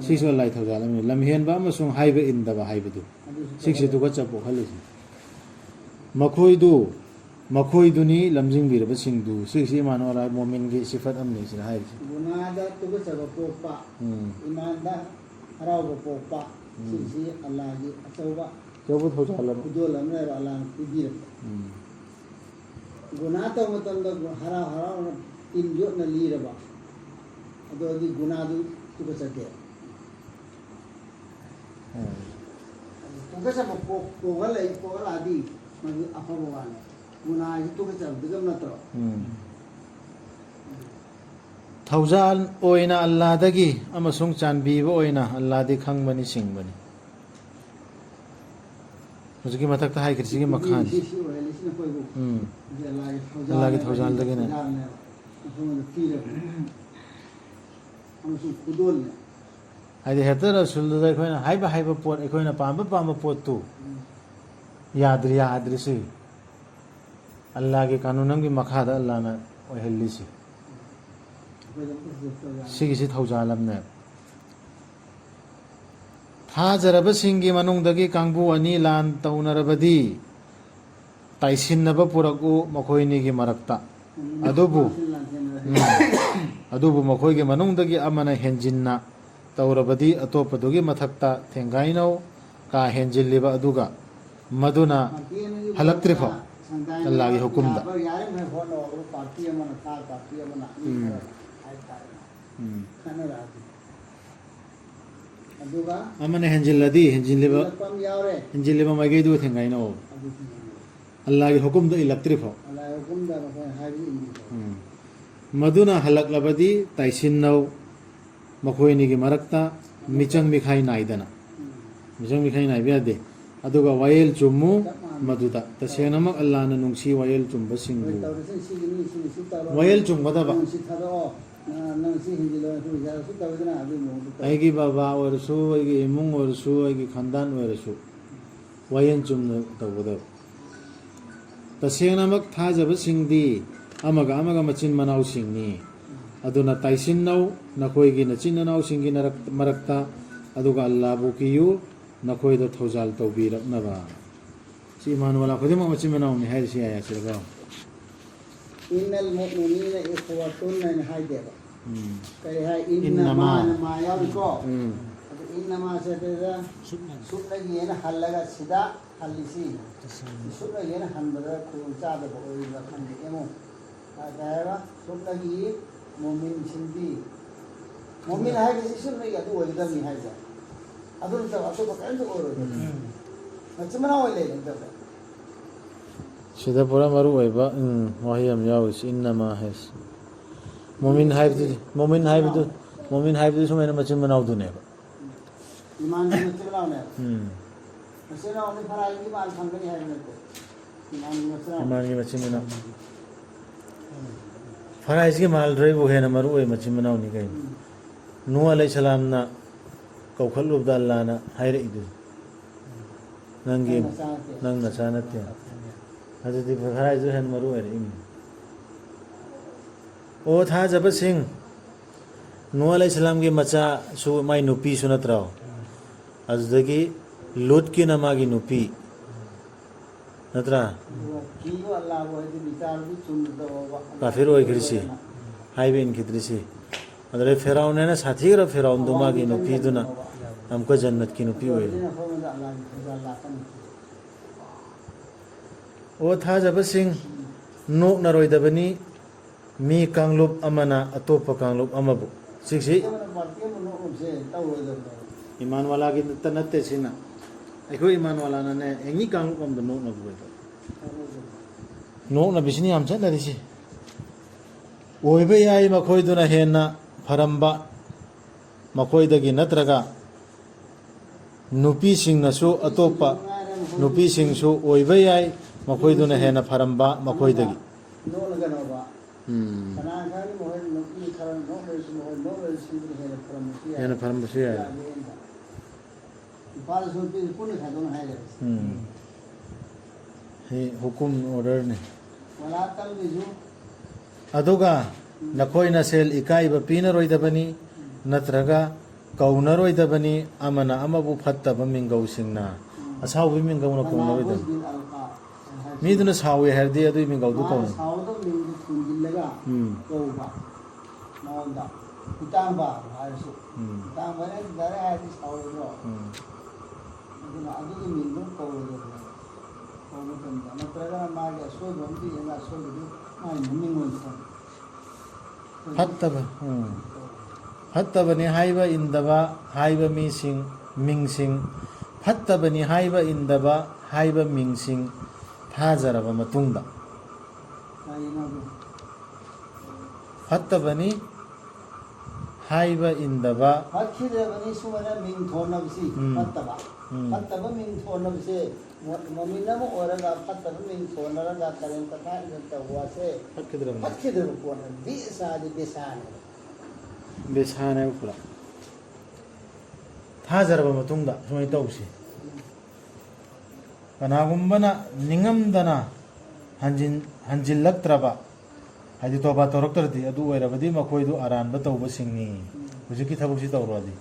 ꯁꯤꯁꯨ ꯑꯜꯂꯥꯍꯒꯤ ꯊꯧꯖꯥꯜ ꯑꯃꯅꯤ ꯂꯝꯍꯦꯟꯕ ꯑꯃꯁꯨꯡ ꯍꯥꯏꯕ ꯏꯟꯗꯕ ꯍꯥꯏꯕꯗꯨ ꯁꯤꯁꯦ ꯇꯨꯀꯠꯆꯕ ꯄꯣꯛꯍꯜꯂꯤꯁꯤ ꯃꯈꯣꯏꯗꯨꯅꯤ ꯂꯝꯖꯤꯡꯕꯤꯔꯕꯁꯤꯡꯗꯨ ꯁꯤꯁꯤ ꯏꯃꯥꯟ ꯑꯣꯔꯥ ꯃꯣꯃꯤꯟꯒꯤ ꯁꯤꯐꯠ ꯑꯃꯅꯤ ꯁꯤꯗ ꯍꯥꯏꯔꯤꯁꯤ ꯒꯨꯅꯥꯗ ꯇꯨꯀꯠꯆꯕ ꯄꯣꯛꯄ ꯏꯃꯥꯟꯗ ꯍꯔꯥꯎꯕ ꯄꯣꯛꯄ ꯁꯤꯁꯤ ꯑꯜꯂꯥꯍꯒꯤ ꯑꯆꯧꯕ ꯈꯨꯗꯣꯜ ꯑꯃꯅꯦꯕ ꯑꯜꯂꯥꯍꯅ ꯄꯤꯕꯤꯔꯛꯄ ꯒꯨꯅꯥ ꯇꯧꯕ ꯃꯇꯝꯗ ꯍꯔꯥꯎꯅ ꯇꯤꯟ ꯌꯣꯠꯅ ꯂꯤꯔꯕ ꯑꯗꯨꯗꯤ ꯒꯨꯅꯥꯗꯨ ꯇꯨꯀꯠꯆꯗꯦ ꯇꯨꯀꯠꯆꯕ ꯄꯣꯛꯍꯜꯂꯛꯑꯗꯤ ꯃꯗꯨ ꯑꯐꯕ ꯋꯥꯅꯤ ꯒꯨꯅꯥ ꯍꯥꯏꯁꯤ ꯇꯨꯀꯠꯆꯕꯗꯨꯒ ꯅꯠꯇ꯭ꯔꯣ ꯊꯧꯖꯥꯜ ꯑꯣꯏꯅ ꯑꯜꯂꯥꯍꯗꯒꯤ ꯑꯃꯁꯨꯡ ꯆꯥꯟꯕꯤꯕ ꯑꯣꯏꯅ ꯑꯜꯂꯥꯍꯗꯤ खंबनी सिंबनी ꯍꯧꯖꯤꯛꯀꯤ ꯃꯊꯛꯇ ꯍꯥꯏꯈ꯭ꯔꯤꯁꯤꯒꯤ ꯃꯈꯥꯅꯤ ꯑꯜꯂꯥꯍꯒꯤ ꯊꯧꯖꯥꯜꯗꯒꯤꯅꯦ ꯍꯥꯏꯗꯤ ꯍꯦꯛꯇ ꯔꯁꯨꯜꯗꯨꯗ ꯑꯩꯈꯣꯏꯅ ꯍꯥꯏꯕ ꯄꯣꯠ ꯑꯩꯈꯣꯏꯅ ꯄꯥꯝꯕ ꯄꯣꯠꯇꯨ ꯌꯥꯗ꯭ꯔꯤꯁꯤ ꯑꯜꯂꯥꯍꯒꯤ ꯀꯥꯅꯨꯟ ꯃꯈꯥꯗ ꯑꯜꯂꯥꯍꯅ ꯑꯣꯏꯍꯜꯂꯤꯁꯤ ꯁꯤꯒꯤꯁꯤ ꯊꯧꯖꯥꯜ ꯑꯃꯅꯦ ꯊꯥꯖꯔꯕꯁꯤꯡꯒꯤ ꯃꯅꯨꯡꯗꯒꯤ ꯀꯥꯡꯕꯨ ꯑꯅꯤ ꯂꯥꯟ ꯇꯧꯅꯔꯕꯗꯤ ꯇꯥꯏꯁꯤꯟꯅꯕ ꯄꯨꯔꯛꯎ ꯃꯈꯣꯏꯅꯤꯒꯤ ꯃꯔꯛꯇ ꯑꯗꯨꯕꯨ ꯃꯈꯣꯏꯒꯤ ꯃꯅꯨꯡꯗꯒꯤ ꯑꯃꯅ ꯍꯦꯟꯖꯤꯟꯅ ꯇꯧꯔꯕꯗꯤ ꯑꯇꯣꯞꯄꯗꯨꯒꯤ ꯃꯊꯛꯇ ꯊꯦꯡꯒꯥꯏꯅꯧ ꯀꯥ ꯍꯦꯟꯖꯤꯜꯂꯤꯕ ꯑꯗꯨꯒ ꯃꯗꯨꯅ ꯍꯜꯂꯛꯇ꯭ꯔꯤꯐꯥꯎ ꯑꯜꯂꯥꯍꯒꯤ ꯍꯨꯀꯨꯝꯗ ꯑꯃꯅ ꯍꯦꯟꯖꯤꯜꯂꯗꯤ ꯍꯦꯟꯖꯤꯜꯂꯤꯕ ꯃꯥꯏꯀꯩꯗꯨ ꯊꯦꯡꯒꯥꯏꯅꯧ ꯑꯜꯂꯥꯍꯒꯤ ꯍꯨꯀꯨꯝꯗ ꯏꯜꯂꯛꯇ꯭ꯔꯤꯐꯥꯎ ꯃꯗꯨꯅ ꯍꯜꯂꯛꯂꯕꯗꯤ ꯇꯥꯏꯁꯤꯟꯅꯧ ꯃꯈꯣꯏꯅꯤꯒꯤ ꯃꯔꯛꯇ ꯃꯤꯆꯪ ꯃꯤꯈꯥꯏ ꯅꯥꯏꯗꯅ ꯃꯤꯆꯪ ꯃꯤꯈꯥꯏ ꯅꯥꯏꯕ ꯌꯥꯗꯦ ꯑꯗꯨꯒ ꯋꯥꯌꯦꯜ ꯆꯨꯝꯃꯨ ꯃꯗꯨꯗ ꯇꯁꯦꯡꯅꯃꯛ ꯑꯜꯂꯥꯍꯅ ꯅꯨꯡꯁꯤ ꯋꯥꯌꯦꯜ ꯆꯨꯝꯕꯁꯤꯡꯕꯨ ꯋꯥꯌꯦꯜ ꯆꯨꯝꯒꯗꯕ ꯑꯩꯒꯤ ꯕꯕꯥ ꯑꯣꯏꯔꯁꯨ ꯑꯩꯒꯤ ꯏꯃꯨꯡ ꯑꯣꯏꯔꯁꯨ ꯑꯩꯒꯤ ꯈꯥꯟꯗꯥꯟ ꯑꯣꯏꯔꯁꯨ ꯋꯥꯌꯦꯜ ꯆꯨꯝꯅ ꯇꯧꯒꯗꯕ ꯇꯁꯦꯡꯅꯃꯛ ꯊꯥꯖꯕꯁꯤꯡꯗꯤ ꯑꯃꯒ ꯃꯆꯤꯟ ꯃꯅꯥꯎꯁꯤꯡꯅꯤ ꯑꯗꯨꯅ ꯇꯥꯏꯁꯤꯟꯅꯧ ꯅꯈꯣꯏꯒꯤ ꯅꯆꯤꯟ ꯏꯅꯥꯎꯁꯤꯡꯒꯤ ꯃꯔꯛꯇ ꯑꯗꯨꯒ ꯑꯜꯂꯥꯍꯕꯨ ꯀꯤꯌꯨ ꯅꯈꯣꯏꯗ ꯊꯧꯖꯥꯜ ꯇꯧꯕꯤꯔꯛꯅꯕ ꯁꯤ ꯏꯃꯥꯅꯨꯋꯥꯂꯥ ꯈꯨꯗꯤꯡꯃꯛ ꯃꯆꯤꯟ ꯃꯅꯥꯎꯅꯤ ꯍꯥꯏꯔꯤꯁꯤ ꯑꯌꯥꯁꯤꯗꯀꯣ innal mu'minina ikhwatun ꯅ ꯍꯥꯏꯗꯦꯕ ꯀꯔꯤ ꯍꯥꯏ innama ꯃꯥ ꯌꯥꯎꯔꯤꯀꯣ ꯑꯗꯨ innama ꯁꯦꯗ ꯁꯨꯞꯅꯒꯤꯅ ꯍꯜꯂꯒ ꯁꯤꯗ ꯍꯜꯂꯤꯁꯤ ꯁꯨꯞꯅꯒꯤꯅ ꯍꯟꯕꯗ ꯈꯨꯗꯣꯡ ꯆꯥꯗꯕ ꯑꯣꯏꯕ ꯈꯟꯗꯦ ꯑꯃꯨꯛ ꯍꯥꯏꯕ ꯁꯨꯞꯅꯒꯤ ꯃꯣꯃꯤꯟꯁꯤꯡꯗꯤ ꯃꯣꯃꯤꯟ ꯍꯥꯏꯕꯁꯤ ꯁꯨꯞꯅꯒꯤ ꯑꯗꯨ ꯑꯣꯏꯒꯗꯕꯅꯤ ꯍꯥꯏꯁꯦ ꯑꯗꯨ ꯅꯠꯇꯕ ꯑꯇꯣꯞꯄ ꯀꯔꯤꯝꯇ ꯑꯣꯏꯔꯣꯏꯗꯕꯅꯤ ꯃꯆꯤꯟ ꯃꯅꯥꯎ ꯑꯣꯏ ꯂꯩꯔꯗꯕ sida pura maru oiba wahi am yawis innama has mu'min haibidu sumena machin manawdu neba iman machin manawne machin manawne farai ki mal thangani haibne ko iman ki machin manaw farai ki mal roi bu hena maru oi machin manawni kai nu alayhi salam na kawkhalubda Allah na haire idu nangi nang na sanatya ꯑꯗꯨꯗꯤ ꯈꯔꯥꯏꯁꯨ ꯍꯦꯟꯅ ꯃꯔꯨ ꯑꯣꯏꯔꯛꯏꯅꯤ ꯑꯣ ꯊꯥꯖꯕꯁꯤꯡ ꯅꯨꯍ ꯑꯂꯩꯍꯤꯁꯁꯂꯥꯝꯒꯤ ꯃꯆꯥꯁꯨ ꯃꯥꯏ ꯅꯨꯄꯤꯁꯨ ꯅꯠꯇ꯭ꯔꯣ ꯑꯗꯨꯗꯒꯤ ꯂꯨꯠꯀꯤꯅ ꯃꯥꯒꯤ ꯅꯨꯄꯤ ꯅꯠꯇ꯭ꯔꯥ ꯀꯥꯐꯤꯔ ꯑꯣꯏꯈ꯭ꯔꯤꯁꯤ ꯍꯥꯏꯕ ꯏꯟꯈꯤꯗ꯭ꯔꯤꯁꯤ ꯑꯗꯨꯗꯩ ꯐꯦꯔꯥꯎꯟꯅ ꯁꯥꯊꯤꯈ꯭ꯔ ꯐꯦꯔꯥꯎꯟꯗꯣ ꯃꯥꯒꯤ ꯅꯨꯄꯤꯗꯨꯅ ꯑꯃꯨꯛꯀ ꯖꯟꯅꯠꯀꯤ ꯅꯨꯄꯤ ꯑꯣꯏꯔꯤ ꯑꯣ ꯊꯥꯖꯕꯁꯤꯡ ꯅꯣꯛꯅꯔꯣꯏꯗꯕꯅꯤ ꯃꯤ ꯀꯥꯡꯂꯨꯞ ꯑꯃꯅ ꯑꯇꯣꯞꯄ ꯀꯥꯡꯂꯨꯞ ꯑꯃꯕꯨ ꯁꯤꯁꯤ ꯏꯃꯥꯟ ꯋꯥꯂꯥꯒꯤ ꯅꯠꯇꯦ ꯁꯤꯅ ꯑꯩꯈꯣꯏ ꯏꯃꯥꯟ ꯋꯥꯂꯥꯅꯅꯦ ꯑꯦꯅꯤ ꯀꯥꯡꯂꯨꯞ ꯑꯃꯗ ꯅꯣꯛꯅꯕ ꯅꯣꯛꯅꯕꯤꯁꯤꯅꯤ ꯌꯥꯝ ꯆꯠꯅꯔꯤꯁꯤ ꯑꯣꯏꯕ ꯌꯥꯏ ꯃꯈꯣꯏꯗꯨꯅ ꯍꯦꯟꯅ ꯐꯔꯝꯕ ꯃꯈꯣꯏꯗꯒꯤ ꯅꯠꯇ꯭ꯔꯒ ꯅꯨꯄꯤꯁꯤꯡꯅꯁꯨ ꯑꯇꯣꯞꯄ ꯅꯨꯄꯤꯁꯤꯡꯁꯨ ꯑꯣꯏꯕ ꯌꯥꯏ ꯃꯈꯣꯏꯗꯨꯅ ꯍꯦꯟꯅ ꯐꯔꯝꯕ ꯃꯈꯣꯏꯗꯒꯤ ꯅꯣꯛꯂꯒꯅꯣꯕ ꯀꯅꯥ ꯈꯪꯅꯤ ꯃꯈꯣꯏ ꯅꯨꯄꯤ ꯈꯔ ꯅꯣꯛꯂꯔꯁꯨ ꯃꯈꯣꯏ ꯅꯣꯛꯂꯔꯁꯤꯡꯗꯨꯅ ꯍꯦꯟꯅ ꯐꯔꯝꯕꯁꯨ ꯌꯥꯏ ꯍꯦꯟꯅ ꯐꯔꯝꯕꯁꯨ ꯌꯥꯏ ꯅꯨꯄꯥꯗꯁꯨ ꯅꯨꯄꯤꯁꯨ ꯄꯨꯟꯅ ꯈꯥꯏꯗꯣꯛꯅ ꯍꯥꯏꯔꯦ ꯍꯨꯀꯨꯝ ꯑꯣꯔꯗꯔꯅꯤ ꯋꯥꯂꯥ ꯀꯜꯕꯤꯁꯨ ꯑꯗꯨꯒ ꯅꯈꯣꯏꯅ ꯁꯦꯜ ꯏꯀꯥꯏꯕ ꯄꯤꯅꯔꯣꯏꯗꯕꯅꯤ ꯅꯠꯇ꯭ꯔꯒ ꯀꯧꯅꯔꯣꯏꯗꯕꯅꯤ ꯑꯃꯅ ꯑꯃꯕꯨ ꯐꯠꯇꯕ ꯃꯤꯡꯒꯧꯁꯤꯡꯅ ꯑꯁꯥꯎꯕ ꯃꯤꯡꯒꯧꯅ ꯀꯧꯅꯔꯣꯏꯗꯕꯅꯤ ꯃꯤꯗꯨꯅ ꯁꯥꯎꯋꯦ ꯍꯥꯏꯔꯗꯤ ꯑꯗꯨꯒꯤ ꯃꯤꯡꯒꯧꯗꯨ ꯀꯧꯅꯤ ꯁꯥꯎꯗꯕ ꯃꯤꯡꯗꯨ ꯊꯨꯡꯖꯤꯜꯂꯒ ꯀꯧꯕ ꯃꯉꯣꯟꯗ ꯏꯇꯥꯡꯕ ꯍꯥꯏꯔꯁꯨ ꯏꯇꯥꯡꯕ ꯗꯥꯏꯔꯦꯛ ꯍꯥꯏꯔꯗꯤ ꯁꯥꯎꯔꯣꯏꯗ꯭ꯔꯣ ꯑꯗꯨꯅ ꯑꯗꯨꯒꯤ ꯃꯤꯡꯗꯨ ꯀꯧꯔꯣꯏꯗꯕꯅꯤ ꯀꯧꯕ ꯃꯇꯝꯗ ꯅꯠꯇ꯭ꯔꯒꯅ ꯃꯥꯒꯤ ꯑꯁꯣꯏꯕ ꯑꯃ ꯄꯤꯔꯒ ꯑꯁꯣꯏꯕꯗꯨ ꯃꯥꯒꯤ ꯃꯃꯤꯡ ꯑꯣꯏꯅ ꯐꯠꯇꯕꯅꯤ ꯍꯥꯏꯕ ꯏꯟꯗꯕ ꯍꯥꯏꯕ ꯃꯤꯡꯁꯤꯡ ꯐꯠꯇꯕꯅꯤ ꯍꯥꯏꯕ ꯏꯟꯗꯕ ꯍꯥꯏꯕ ꯃꯤꯡꯁꯤꯡ ꯊꯥꯖꯔꯕ ꯃꯇꯨꯡꯗ ꯐꯠꯇꯕꯅꯤ ꯍꯥꯏꯕ ꯏꯟꯗꯕ ꯐꯠꯈꯤꯗ꯭ꯔꯕꯅꯤ ꯁꯨꯃꯥꯏꯅ ꯃꯤꯡ ꯊꯣꯟꯅꯕꯁꯤ ꯐꯠꯇꯕ ꯐꯠꯇꯕ ꯃꯤꯡ ꯊꯣꯟꯅꯕꯁꯦ ꯃꯃꯤꯡ ꯑꯃ ꯑꯣꯏꯔꯒ ꯐꯠꯇꯕ ꯃꯤꯡ ꯊꯣꯟꯅꯔꯒ ꯀꯔꯦꯝ ꯀꯊꯥꯏꯅ ꯇꯧꯕꯁꯦ ꯐꯠꯈꯤꯗ꯭ꯔꯕ ꯄꯣꯠꯅ ꯕꯦꯁꯥꯗꯤ ꯕꯦꯁꯥꯅꯦ ꯕꯦꯁꯥꯅꯦꯕ ꯄꯨꯔꯥ ꯊꯥꯖꯔꯕ ꯃꯇꯨꯡꯗ ꯁꯨꯃꯥꯏꯅ ꯇꯧꯁꯤ ꯀꯅꯥꯒꯨꯝꯕꯅ ꯅꯤꯡꯉꯝꯗꯅ ꯍꯟꯖꯤꯜꯂꯛꯇ꯭ꯔꯕ ꯍꯥꯏꯗꯤ ꯇꯣꯕꯥ ꯇꯧꯔꯛꯇ꯭ꯔꯗꯤ ꯑꯗꯨ ꯑꯣꯏꯔꯕꯗꯤ ꯃꯈꯣꯏꯗꯨ ꯑꯔꯥꯟꯕ ꯇꯧꯕꯁꯤꯡꯅꯤ ꯍꯧꯖꯤꯛꯀꯤ ꯊꯕꯛꯁꯤ ꯇꯧꯔꯛꯑꯗꯤ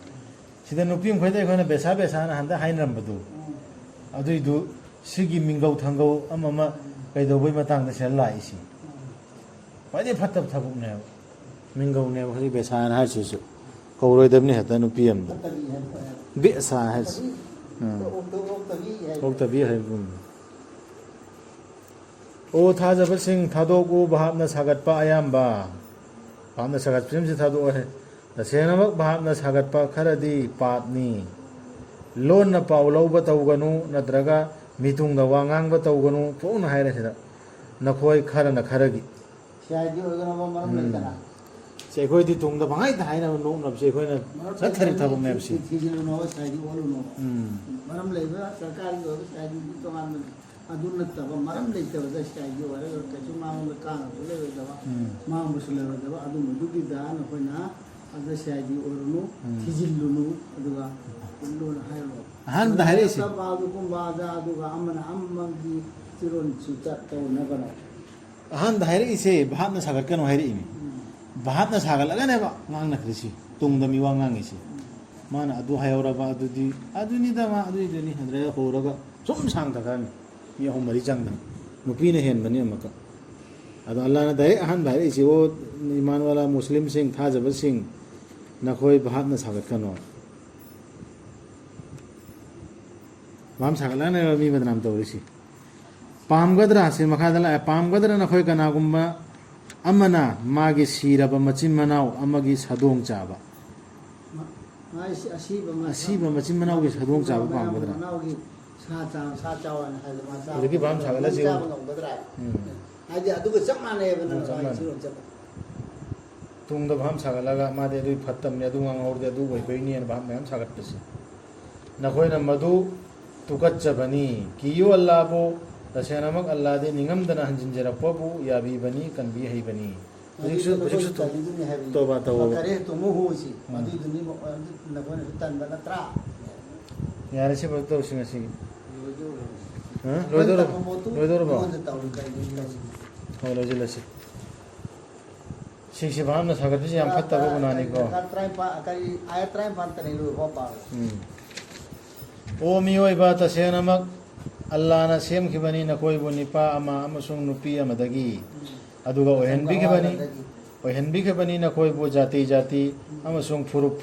ꯁꯤꯗ ꯅꯨꯄꯤ ꯃꯈꯩꯗ ꯑꯩꯈꯣꯏꯅ ꯕꯦꯁꯥꯅ ꯍꯟꯗ ꯍꯥꯏꯅꯔꯝꯕꯗꯨ ꯑꯗꯨꯏꯗꯨ ꯁꯤꯒꯤ ꯃꯤꯡꯒꯧ ꯊꯪꯒꯧ ꯑꯃ ꯀꯩꯗꯧꯕꯩ ꯃꯇꯥꯡꯗ ꯁꯤꯗ ꯂꯥꯛꯏꯁꯤ ꯈ꯭ꯋꯥꯏꯗꯒꯤ ꯐꯠꯇꯕ ꯊꯕꯛꯅꯦꯕ ꯃꯤꯡꯒꯧꯅꯦꯕ ꯍꯧꯖꯤꯛ ꯕꯦꯁꯥꯅ ꯍꯥꯏꯔꯤꯁꯤꯁꯨ ꯀꯧꯔꯣꯏꯗꯕꯅꯤ ꯍꯦꯛꯇ ꯅꯨꯄꯤ ꯑꯃꯗ ꯕꯦꯁꯥ ꯍꯥꯏꯔꯤꯁꯤ ꯑꯣꯛꯇꯕꯤ ꯍꯥꯏꯕꯒꯨꯝꯕ ꯑꯣ ꯊꯥꯖꯕꯁꯤꯡ ꯊꯥꯗꯣꯛꯎ ꯚꯥꯞꯅ ꯁꯥꯒꯠꯄ ꯑꯌꯥꯝꯕ ꯚꯥꯞꯅ ꯁꯥꯒꯠꯄꯁꯤꯡꯁꯤ ꯊꯥꯗꯣꯛꯑꯣ ꯇꯁꯦꯡꯅꯃꯛ ꯚꯥꯞꯅ ꯁꯥꯒꯠꯄ ꯈꯔꯗꯤ ꯄꯥꯞꯅꯤ ꯂꯣꯟꯅ ꯄꯥꯎ ꯂꯧꯕ ꯇꯧꯒꯅꯨ ꯅꯠꯇ꯭ꯔꯒ ꯃꯤꯇꯨꯡꯗ ꯋꯥ ꯉꯥꯡꯕ ꯇꯧꯒꯅꯨ ꯊꯣꯛꯅ ꯍꯥꯏꯔꯦ ꯁꯤꯗ ꯅꯈꯣꯏ ꯈꯔꯅ ꯈꯔꯒꯤ ꯁꯤ ꯑꯩꯈꯣꯏꯗꯤ ꯇꯨꯡꯗ ꯄꯪꯍꯥꯏꯗ ꯍꯥꯏꯅꯕ ꯅꯣꯛꯅꯕꯁꯤ ꯑꯩꯈꯣꯏꯅ ꯆꯠꯊꯔꯤꯕ ꯊꯕꯛꯅꯦꯕ ꯁꯤ ꯃꯔꯝ ꯂꯩꯕ ꯁꯔꯀꯥꯔꯒꯤ ꯑꯣꯏꯕ ꯁꯥꯏꯗꯤ ꯇꯣꯉꯥꯟꯕ ꯑꯗꯨ ꯅꯠꯇꯕ ꯃꯔꯝ ꯂꯩꯇꯕꯗ ꯁꯥꯏꯗꯤ ꯑꯣꯏꯔꯒ ꯀꯩꯁꯨ ꯃꯉꯣꯟꯗ ꯀꯥꯟꯅꯕꯁꯨ ꯂꯩꯔꯣꯏꯗꯕ ꯃꯥꯡꯕꯁꯨ ꯂꯩꯔꯣꯏꯗꯕ ꯑꯗꯨꯝꯕꯗꯨꯒꯤꯗ ꯅꯈꯣꯏꯅ ꯑꯗꯨ ꯁꯥꯏꯗꯤ ꯑꯣꯏꯔꯨꯅꯨ ꯊꯤꯖꯤꯜꯂꯨꯅꯨ ꯑꯗꯨꯒ ꯂꯣꯟ ꯍꯥꯏꯔꯣ ꯑꯍꯥꯟꯕꯗ ꯍꯥꯏꯔꯛꯏꯁꯤ ꯑꯗꯨꯒꯨꯝꯕꯗ ꯑꯗꯨꯒ ꯑꯃꯅ ꯑꯃꯒꯤ ꯆꯤꯔꯣꯟ ꯆꯨꯆ ꯇꯧꯅꯕꯅ ꯑꯍꯥꯟꯕꯗ ꯍꯥꯏꯔꯛꯏꯁꯦ ꯚꯥꯞꯅ ꯁꯥꯒꯠꯀꯅꯨ ꯍꯥꯏꯔꯛꯏꯅꯤ ꯚꯥꯞꯅ ꯁꯥꯒꯠꯂꯒꯅꯦꯕ ꯉꯥꯡꯅꯈ꯭ꯔꯤꯁꯤ ꯇꯨꯡꯗ ꯃꯤ ꯋꯥ ꯉꯥꯡꯉꯤꯁꯤ ꯃꯥꯅ ꯑꯗꯨ ꯍꯥꯏꯍꯧꯔꯕ ꯑꯗꯨꯗꯤ ꯑꯗꯨꯅꯤꯗ ꯃꯥ ꯑꯗꯨꯏꯗꯨꯅꯤ ꯑꯗꯨꯗ ꯍꯧꯔꯒ ꯁꯨꯝ ꯁꯥꯡꯊꯈ꯭ꯔꯅꯤ ꯃꯤ ꯑꯍꯨꯝ ꯃꯔꯤ ꯆꯪꯗꯅ ꯅꯨꯄꯤꯅ ꯍꯦꯟꯕꯅꯤ ꯑꯃꯨꯛꯀ ꯑꯗꯣ ꯑꯜꯂꯥꯍꯅ ꯗꯥꯏꯔꯦꯛ ꯑꯍꯥꯟꯕ ꯍꯥꯏꯔꯛꯏꯁꯤ ꯑꯣ ꯏꯃꯥꯟꯋꯥꯂꯥ ꯃꯨꯁꯂꯤꯝꯁꯤꯡ ꯊꯥꯖꯕꯁꯤꯡ ꯅꯈꯣꯏ ꯚꯥꯞꯅ ꯁꯥꯒꯠꯀꯅꯣ ꯚꯥꯞ ꯁꯥꯒꯠꯂꯒꯅꯦꯕ ꯃꯤ ꯕꯗꯅꯥꯝ ꯇꯧꯔꯤꯁꯤ ꯄꯥꯝꯒꯗ꯭ꯔꯥ ꯁꯤ ꯃꯈꯥꯗ ꯂꯥꯛꯑꯦ ꯄꯥꯝꯒꯗ꯭ꯔꯥ ꯅꯈꯣꯏ ꯀꯅꯥꯒꯨꯝꯕ ꯑꯃꯅ ꯃꯥꯒꯤ ꯁꯤꯔꯕ ꯃꯆꯤꯟ ꯃꯅꯥꯎ ꯑꯃꯒꯤ ꯁꯥꯗꯣꯡ ꯆꯥꯕ ꯑꯁꯤꯕ ꯃꯆꯤꯟ ꯃꯅꯥꯎꯒꯤ ꯁꯥꯗꯣꯡ ꯆꯥꯕ ꯄꯥꯝꯒꯗ꯭ꯔꯥ ꯍꯧꯖꯤꯛꯀꯤ ꯚꯥꯞ ꯁꯥꯒꯠꯂꯁꯤ ꯍꯥꯏꯗꯤ ꯑꯗꯨꯒ ꯆꯞ ꯃꯥꯟꯅꯩꯕ ꯇꯨꯡꯗ ꯚꯥꯞ ꯁꯥꯒꯠꯂꯒ ꯃꯥꯗꯤ ꯑꯗꯨꯒꯤ ꯐꯠꯇꯕꯅꯤ ꯑꯗꯨ ꯉꯥꯡꯍꯧꯔꯗꯤ ꯑꯗꯨ ꯑꯣꯏꯕꯩꯅꯦꯅ ꯚꯥꯞ ꯃꯌꯥꯝ ꯁꯥꯒꯠꯄꯁꯤ ꯅꯈꯣꯏꯅ ꯃꯗꯨ ꯇꯨꯀꯠꯆꯕꯅꯤ ꯀꯤꯌꯨ ꯑꯜꯂꯥꯍꯕꯨ ꯇꯁꯦꯡꯅꯃꯛ ꯑꯜꯂꯥꯍꯗꯤ ꯅꯤꯡꯉꯝꯗꯅ ꯍꯟꯖꯤꯟꯖꯔꯛꯄꯕꯨ ꯌꯥꯕꯤꯕꯅꯤ ꯀꯟꯕꯤ ꯍꯩꯕꯅꯤ ꯍꯧꯖꯤꯛꯁꯨ ꯇꯣꯕꯥ ꯇꯧꯕ ꯌꯥꯔꯦ ꯁꯤꯐꯥꯎ ꯇꯧꯁꯤ ꯉꯁꯤꯒꯤ ꯂꯣꯏꯗꯧꯔꯕꯣ ꯍꯣꯏ ꯂꯣꯏꯁꯤꯜꯂꯁꯤ ꯁꯤꯁꯤ ꯚꯥꯞꯅ ꯁꯥꯒꯠꯄꯁꯤ ꯌꯥꯝ ꯐꯠꯇꯕ ꯒꯨꯅꯥꯅꯤꯀꯣ ꯑꯣ ꯃꯤꯑꯣꯏꯕ ꯇꯁꯦꯡꯅꯃꯛ ꯑꯜꯂꯥꯍꯅ ꯁꯦꯝꯈꯤꯕꯅꯤ ꯅꯈꯣꯏꯕꯨ ꯅꯨꯄꯥ ꯑꯃ ꯑꯃꯁꯨꯡ ꯅꯨꯄꯤ ꯑꯃꯗꯒꯤ ꯑꯗꯨꯒ ꯑꯣꯏꯍꯟꯕꯤꯈꯤꯕꯅꯤ ꯅꯈꯣꯏꯕꯨ ꯖꯥꯇꯤ ꯑꯃꯁꯨꯡ ꯐꯨꯔꯨꯞ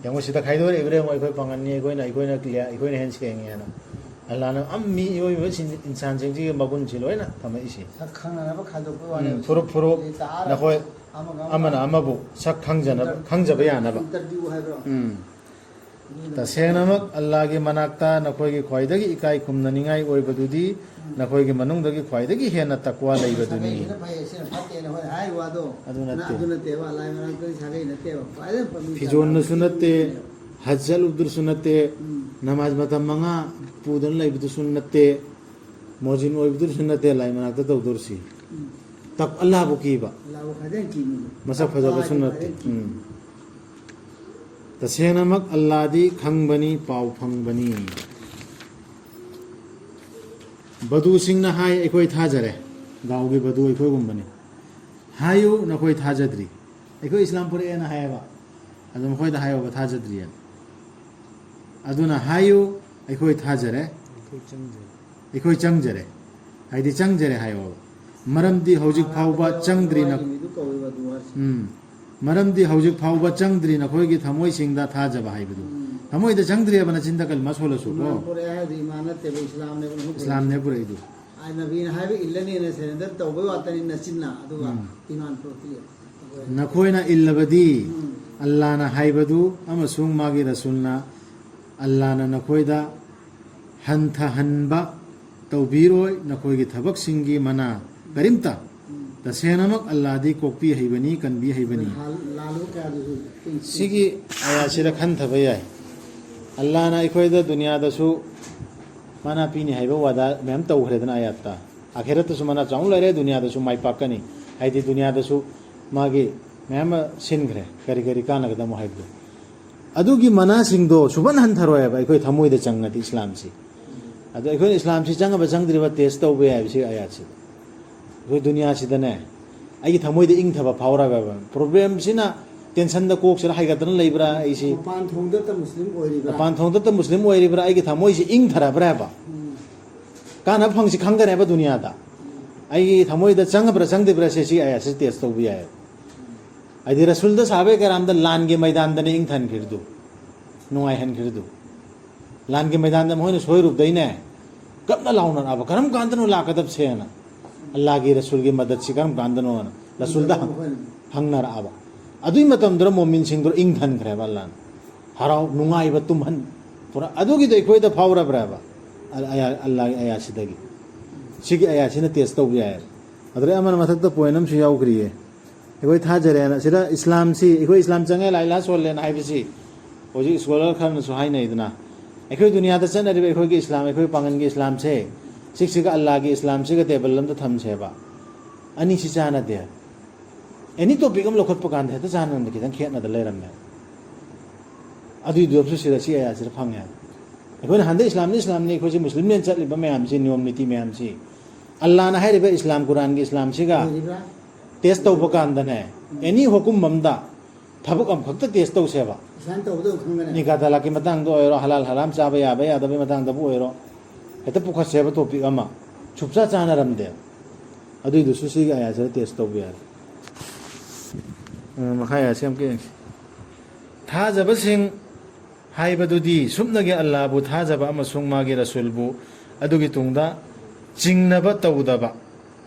ꯌꯦꯡꯉꯣ ꯁꯤꯗ ꯈꯥꯏꯗꯣꯔꯛꯏꯕ꯭ꯔꯥ ꯌꯦꯡꯉꯣ ꯑꯩꯈꯣꯏ ꯄꯥꯡꯒꯟꯅꯤ ꯑꯩꯈꯣꯏꯅ ꯍꯦꯟꯅ ꯁꯦꯡꯉꯦꯅ ꯑꯜꯂꯥꯍꯅ ꯃꯤ ꯏꯑꯣꯏꯕ ꯏꯟꯁꯥꯟꯁꯤꯡꯁꯤꯒꯤ ꯃꯒꯨꯟꯁꯤ ꯂꯣꯏꯅ ꯊꯝꯃꯛꯏꯁꯤ ꯐꯨꯔꯨꯞ ꯅꯈꯣꯏ ꯑꯃꯅ ꯑꯃꯕꯨ ꯁꯛ ꯈꯪꯖꯕ ꯌꯥꯅꯕ तसेंगनमक अल्लाह की मनाक्ता नखोई ख्वाइदगी इकाई खुमननिंगाई ओइबदुदी नखोई मनुंगदगी ख्वाइदगी हेना तकवा लैबदुनी फिजोनसु नत्ते हज्जल उद्दुरसु नत्ते नमाज मतम मंगा पूदन लैबदुसु नत्ते मोजिन ओइबदुरसु नत्ते लाई मनाक्ता तौदुरसी तक अल्लाह बुकीबा मसक फजबसु नत्ते तसेंगनमक अल्लाह दी खंगबनी पाव फंगबनी बदू सिंह ना हाय एकोई थाजरे गाँव की बदू एकोई गुम्बनी हायु नकोई थाजद्री एकोई इस्लामपुर ए ना हायबा अदम खोई दा हायो थाजद्री अदुना हायु एकोई थाजरे एकोई चंगजरे हाइदी चंगजरे हायो मरमदी हौजिक फाउबा चंगद्री न मरमदी हौजिक फाउबा चंगद्री नखोई थमोई सिंगदा थाजबा हाइबदु थमोई द चंगद्री बना चिंता कल मसोलसु को इस्लाम ने पुरैदु आई नबीन हाइबे इल्लनी ने सेंदर तौबे वातनी नचिन्ना अदुगा ईमान प्रोती नखोई ना इल्लबदी अल्लाह ना हाइबदु अमसुंग मागी रसूलना अल्लाह ना नखोई दा हंथा हनबा तौबीरोय नखोई की थबक सिंगी मना करिमता तसेनमक अल्लाह दी कोपी हैबनी कनबी हैबनी सिगी आया सिरा खन थबय याय अल्लाह ना इखोय द दुनिया दसु माना पीनी हैबो वादा मैम तौखरेदना आयाता आखिरत सु मना चाउ लरे दुनिया दसु माइ पाकनी हाइदी दुनिया दसु मागे मैम सिनग्रे करी करी कानगदम हैबदु अदुगी मना सिंगदो सुबन हंथरोयबा इखोय थमोय द चंगति इस्लाम सी अदो इखोय इस्लाम सी चंगबा चंगद्रिबा टेस्ट तौबे याय बिसि आयात सी कोई दुनिया सिदने आई थमोइद इंग थबा फावराबा प्रॉब्लम सिना टेंशन द कोक सिरा हाइगदन लेब्रा आइसी पान थोंदत मुस्लिम ओइरिब्रा आई थमोइ सि इंग थराब्राबा काना फंगसि खंगनेबा दुनिया दा आई थमोइद चंगब्रा चंगदिब्रा से आया से टेस्ट तौबि आय आई रसूल द साबे कराम द लान के मैदान दने इंग थन खिरदु नुआय हन खिरदु लान के मैदान द मोइन सोय रूप दैने कबना लाउना अब करम कांदनु लाकदब सेना अल्लाह की रसूल की मदद से करम कांदनो रसूल दा हंगनर आबा अदुई मतम दर मोमिन सिंह दर इंग धन खरेबा अल्लाह हराव नुंगाई ब तुमहन पूरा अदुगी दे कोई द फावरा ब्राबा अल्लाह आया सिदगी सिगी आया सिन टेस्ट तो बिया अदरे अमन मथक द पोइनम सु याउक्रिए एकोई था जरे ना सिदा इस्लाम सी एकोई इस्लाम चंगे लाइला सोलेन हाइबिसी ओजी स्कॉलर खन सु हाइ नै दना एकोई दुनिया द चन रे एकोई के इस्लाम एकोई पांगन के इस्लाम से सिक्सिका अल्लाह की इस्लाम से टेबल लम थम सेबा अनि सि चाना दे एनी टॉपिक हम लखत पकान है त चाना न किदन खेतना द लेरम ने अदुई दोबसु सिरा सि आया सिरा फंगे एकोन हंदे इस्लाम ने खोजि मुस्लिम ने चलिबा मयाम सि नियम नीति मयाम सि अल्लाह ना हाइरिबा इस्लाम कुरान की इस्लाम सिगा टेस्ट तो पकान दने एनी हुकुम ममदा थबक अम खक्त टेस्ट तो सेबा सान तौबदो खंगने निका तला की मतंग दो ओइरो हलाल हराम चाबा याबा यादबे मतंग दबु ओइरो हेता पुखा सेबा टॉपिक अमा छुपसा चानरमदे अदुई दुसु सि आया से टेस्ट तो बिया मखाया सेम के थाजब सिंह हाइबदुदी सुमनगे अल्लाह बु थाजब अमसुंग मागे रसूल बु अदुगी तुंगदा चिंगनबा तौदबा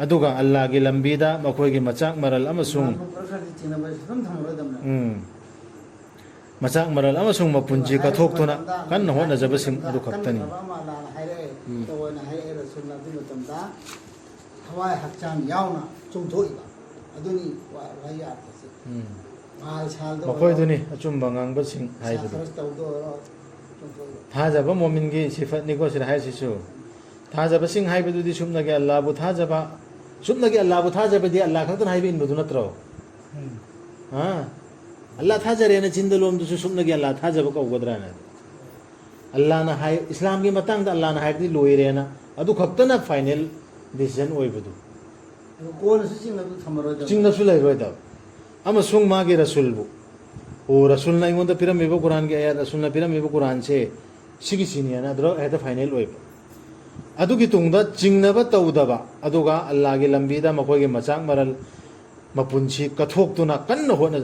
अदुगा अल्लाह की लंबीदा मखोय मचाक मरल अमसुंग मचाक मरल अमसुंग मपुंजी कथोक्तुना कन्न होनजब सिंह अदु खक्तनी हवाई हक्चान यावना चुमथोइबा अदुनी वाया आतसे मखोय दुनी अचुंबा ngang ba sing हाइबदु थाजब मोमिन की सिफत निको सिर हाय सिसु थाजब सिंह हाइबदु दि सुमनगे अल्लाह बु थाजबा सुमनगे अल्लाह बु थाजब दि अल्लाह खतन हाइबे इन बदु नत्रो हां अल्लाह थाजरे न चिंदलोम दु सुमनगे अल्लाह थाजब को गदराना अल्लाह ना हाय इस्लाम की मतंग द अल्लाह ना हाइदि लोइरेना अदु खक्तना फाइनल डिसीजन ओइबदु कोन से चिंगनसु लैरोयदा अमसुंग मागे रसूल बु ओ रसूल ना इमोंद पिरमेबो कुरान के आयत रसूल ना पिरमेबो कुरान से सिगी सिनियाना द्रो एता फाइनल ओइब अदुगी तुंगदा चिंगनबा तौदबा अदुगा अल्लाह के लंबीदा मखोय मचाक मरल मपुंची कथोक्तुना कन्न होना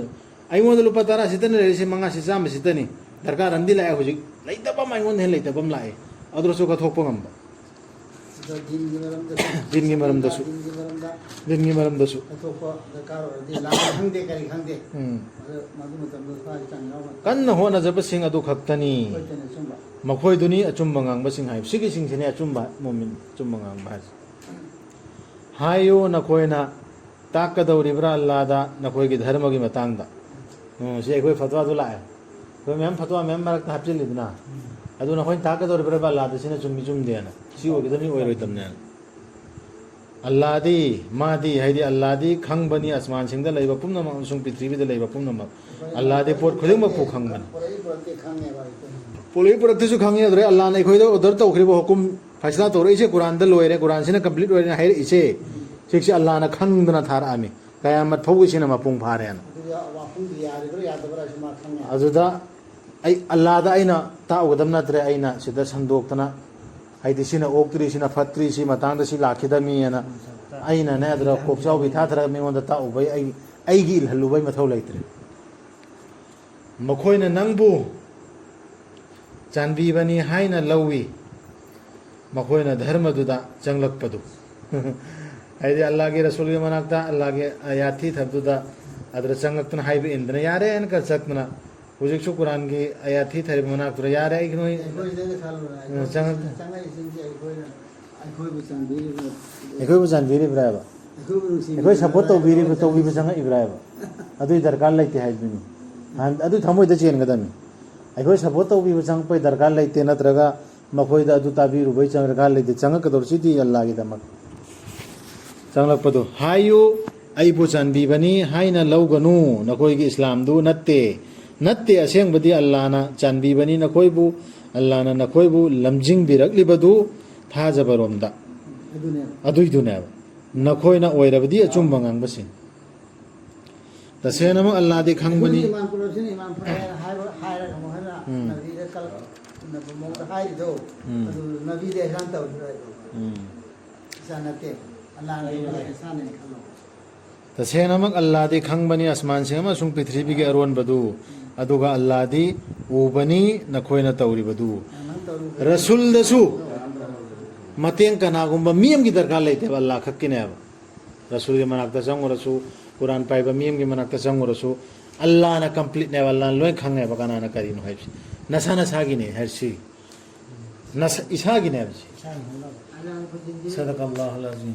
आइमोंद लुपा तारा सितन रेसि मंगा सि चाम सितनी दरकार अंदी लाय हुजिक लैतबा माइमोंद हे लैतबम लाय अदुरसु कथोक्पो गंबा ꯗꯤꯟꯒꯤ ꯃꯔꯝꯗ ꯗꯤꯟꯒꯤ ꯃꯔꯝꯗꯁꯨ ꯗꯤꯟꯒꯤ ꯃꯔꯝꯗ ꯗꯤꯟꯒꯤ ꯃꯔꯝꯗꯁꯨ ꯑꯇꯣꯞꯄ ꯗꯔꯀꯥꯔ ꯑꯣꯏꯔꯗꯤ ꯂꯥꯟ ꯈꯪꯗꯦ ꯀꯔꯤ ꯈꯪꯗꯦ ꯃꯗꯨ ꯃꯇꯝꯗ ꯈ꯭ꯋꯥꯏ ꯆꯪ ꯌꯥꯎꯕ ꯀꯟꯅ ꯍꯣꯠꯅꯖꯕꯁꯤꯡ ꯑꯗꯨ ꯈꯛꯇꯅꯤ ꯑꯩꯈꯣꯏꯇꯅ ꯆꯨꯝꯕ ꯃꯈꯣꯏꯗꯨꯅꯤ ꯑꯆꯨꯝꯕ ꯉꯥꯡꯕꯁꯤꯡ ꯍꯥꯏꯕ ꯁꯤꯒꯤꯁꯤꯡꯁꯤꯅꯦ ꯑꯆꯨꯝꯕ ꯃꯨꯃꯤꯟ ꯑꯆꯨꯝꯕ ꯉꯥꯡꯕ ꯍꯥꯏꯁꯦ ꯍꯥꯏꯌꯨ ꯅꯈꯣꯏꯅ ꯇꯥꯛꯀꯗꯧꯔꯤꯕ꯭ꯔꯥ ꯑꯜꯂꯥꯗ ꯅꯈꯣꯏꯒꯤ ꯙꯔꯃꯒꯤ ꯃꯇꯥꯡꯗ ꯁꯤ ꯑꯩꯈꯣꯏ ꯐꯠꯋꯥꯗꯨ ꯂꯥꯛꯑꯦ ꯑꯩꯈꯣꯏ ꯃꯌꯥꯝ ꯐꯠꯋꯥ ꯃꯌꯥꯝ ꯃꯔꯛꯇ ꯍꯥꯞꯆꯤꯜꯂꯤꯗꯅ ꯑꯗꯨ ꯅꯈꯣꯏꯅ ꯇꯥꯛꯀꯗꯧꯔꯤꯕ꯭ꯔꯥ ꯑꯜꯂꯥꯗ ꯁꯤꯅ ꯆꯨꯝꯃꯤ ꯆꯨꯝꯗꯦꯅ ꯁꯤ ꯑꯣꯏꯒꯗꯕꯅꯤ ꯑꯣꯏꯔꯣꯏꯗꯕꯅꯦꯅ ꯑꯜꯂꯥꯗꯤ ꯃꯥꯗꯤ ꯍꯥꯏꯗꯤ ꯑꯜꯂꯥꯗꯤ ꯈꯪꯕꯅꯤ ꯑꯁꯃꯥꯟꯁꯤꯡꯗ ꯂꯩꯕ ꯄꯨꯝꯅꯃꯛ ꯑꯃꯁꯨꯡ ꯄ꯭ꯔꯤꯊꯤꯕꯤꯗ ꯂꯩꯕ ꯄꯨꯝꯅꯃꯛ ꯑꯜꯂꯥꯗꯤ ꯄꯣꯠ ꯈꯨꯗꯤꯡꯃꯛꯄꯨ ꯈꯪꯕꯅꯤ ꯄꯣꯂꯛꯏ ꯄꯨꯔꯛꯇꯁꯨ ꯈꯪꯉꯤ ꯑꯗꯨꯗꯩ ꯑꯜꯂꯥꯅ ꯑꯩꯈꯣꯏꯗ ꯑꯣꯔꯗꯔ ꯇꯧꯈ꯭ꯔꯤꯕ ꯍꯨꯀꯨꯝ ꯐꯩꯁꯂꯥ ꯇꯧꯔꯛꯏꯁꯦ ꯀꯨꯔꯥꯟꯗ ꯂꯣꯏꯔꯦ ꯀꯨꯔꯥꯟꯁꯤꯅ ꯀꯝꯄ꯭ꯂꯤꯠ ꯑꯣꯏꯔꯦ ꯍꯥꯏꯔꯛꯏꯁꯦ ꯁꯤꯁꯦ ꯑꯜꯂꯥꯅ ꯈꯪꯗꯅ ꯊꯥꯔꯛꯑꯝꯃꯤ ꯀꯌꯥꯃꯠ ꯐꯥꯎꯕꯁꯤꯅ ꯃꯄꯨꯡ ꯐꯥꯔꯦꯅ ꯑꯗꯨꯗ ꯑꯩ ꯑꯜꯂꯥꯗ ꯑꯩꯅ ꯇꯥꯛꯎꯒꯗꯕ ꯅꯠꯇ꯭ꯔꯦ ꯑꯩꯅ ꯁꯤꯗ ꯁꯟꯗꯣꯛꯇꯅ ꯍꯥꯏꯗꯤ ꯁꯤꯅ ꯑꯣꯛꯇ꯭ꯔꯤ ꯁꯤꯅ ꯐꯠꯇ꯭ꯔꯤ ꯁꯤ ꯃꯇꯥꯡꯗ ꯁꯤ ꯂꯥꯛꯈꯤꯗꯕꯅꯤꯅ ꯑꯩꯅꯅꯦ ꯑꯗꯨꯗ ꯀꯣꯛꯆꯥꯎꯕꯤ ꯊꯥꯊꯔꯒ ꯃꯤꯉꯣꯟꯗ ꯇꯥꯛꯎꯕꯩ ꯑꯩꯒꯤ ꯏꯜꯍꯜꯂꯨꯕꯩ ꯃꯊꯧ ꯂꯩꯇ꯭ꯔꯦ ꯃꯈꯣꯏꯅ ꯅꯪꯕꯨ ꯆꯥꯟꯕꯤꯕꯅꯤ ꯍꯥꯏꯅ ꯂꯧꯏ ꯃꯈꯣꯏꯅ ꯙꯔꯃꯗꯨꯗ ꯆꯪꯂꯛꯄꯗꯨ ꯍꯥꯏꯗꯤ ꯑꯜꯂꯥꯍꯒꯤ ꯔꯁꯨꯜꯒꯤ ꯃꯅꯥꯛꯇ ꯑꯜꯂꯥꯍꯒꯤ ꯑꯌꯥꯊꯤ ꯊꯕꯗꯨꯗ ꯑꯗꯨꯗ ꯆꯪꯂꯛꯇꯨꯅ ꯍꯥꯏꯕ ꯏꯟꯗꯅ ꯌꯥꯔꯦ ꯍꯥꯏꯅ ꯈꯔ ꯆꯠꯇꯅ ꯍꯧꯖꯤꯛꯁꯨ ꯀꯨꯔꯥꯟꯒꯤ ꯑꯌꯥꯊꯤ ꯊꯔꯤꯕ ꯃꯅꯥꯛꯇꯨꯗ ꯌꯥꯔꯦ ꯑꯩ ꯅꯣꯏ ꯑꯩꯈꯣꯏꯕꯨ ꯆꯥꯟꯕꯤꯔꯤꯕ꯭ꯔꯥ ꯍꯥꯏꯕ ꯑꯩꯈꯣꯏ ꯁꯞꯄꯣꯔꯠ ꯇꯧꯕꯤꯕ ꯆꯪꯉꯛꯏꯕ꯭ꯔꯥ ꯍꯥꯏꯕ ꯑꯗꯨꯒꯤ ꯗꯔꯀꯥꯔ ꯂꯩꯇꯦ ꯍꯥꯏꯕꯗꯨꯅꯤ ꯑꯗꯨ ꯊꯃꯣꯏꯗ ꯆꯦꯟꯒꯗꯕꯅꯤ ꯑꯩꯈꯣই ꯁꯞꯄꯣꯔꯠ ꯇꯧꯕꯤꯕ ꯆꯪꯉꯛꯄꯩ ꯗꯔꯀꯥꯔ ꯂꯩꯇꯦ ꯅꯠꯇ꯭ꯔꯒ ꯃꯈꯣꯏꯗ ꯑꯗꯨ ꯇꯥꯕꯤꯔꯨꯕꯩ ꯗꯔꯀꯥꯔ ꯂꯩꯇꯦ ꯆꯪꯉꯛꯀꯗꯧꯔꯤꯁꯤꯗꯤ ꯑꯜꯂꯥꯍꯒꯤꯗꯃꯛ ꯆꯪꯂꯛꯄꯗꯨ ꯍꯥꯏꯌꯨ ꯑꯩꯕꯨ ꯆꯥꯟꯕꯤꯕꯅꯤ ꯍꯥꯏꯅ ꯂꯧꯒꯅꯨ ꯅꯈꯣꯏꯒꯤ ꯏꯁꯂꯥꯝꯗꯨ ꯅꯠꯇꯦ ꯑꯁꯦꯡꯕꯗꯤ ꯑꯜꯂꯥꯍꯅ ꯆꯥꯟꯕꯤꯕꯅꯤ ꯅꯈꯣꯏꯕꯨ ꯑꯜꯂꯥꯍꯅ ꯅꯈꯣꯏꯕꯨ ꯂꯝꯖꯤꯡꯕꯤꯔꯛꯂꯤꯕꯗꯨ ꯊꯥꯖꯕꯔꯣꯝꯗ ꯑꯗꯨꯏꯗꯨꯅꯦꯕ ꯅꯈꯣꯏꯅ ꯑꯣꯏꯔꯕꯗꯤ ꯑꯆꯨꯝꯕ ꯉꯥꯡꯕꯁꯤꯡ ꯇꯁꯦꯡꯅꯃꯛ ꯑꯜꯂꯥꯍꯗꯤ ꯈꯪꯕꯅꯤ तसेनमक अल्लाहदी खंगबनी आसमानसिंग अमसुंग पृथ्वीगी अरोनबदु अदुगा अल्लाहदी उबनी नखोयना तौरिबदु रसूलदसु मतेंग कनागुंबा मियमगी दरकार लेते अल्लाह खक्किनेब रसूलगी मनाक्ता चंगुरसु कुरान पाइबा मियमगी मनाक्ता चंगुरसु अल्लाहना कंप्लीट ने अल्लाह लोय खंगनेब कनाना करिनो हाइबि नसा नसागिने हरसी नसा इसागिने सदक अल्लाह अज़ीम।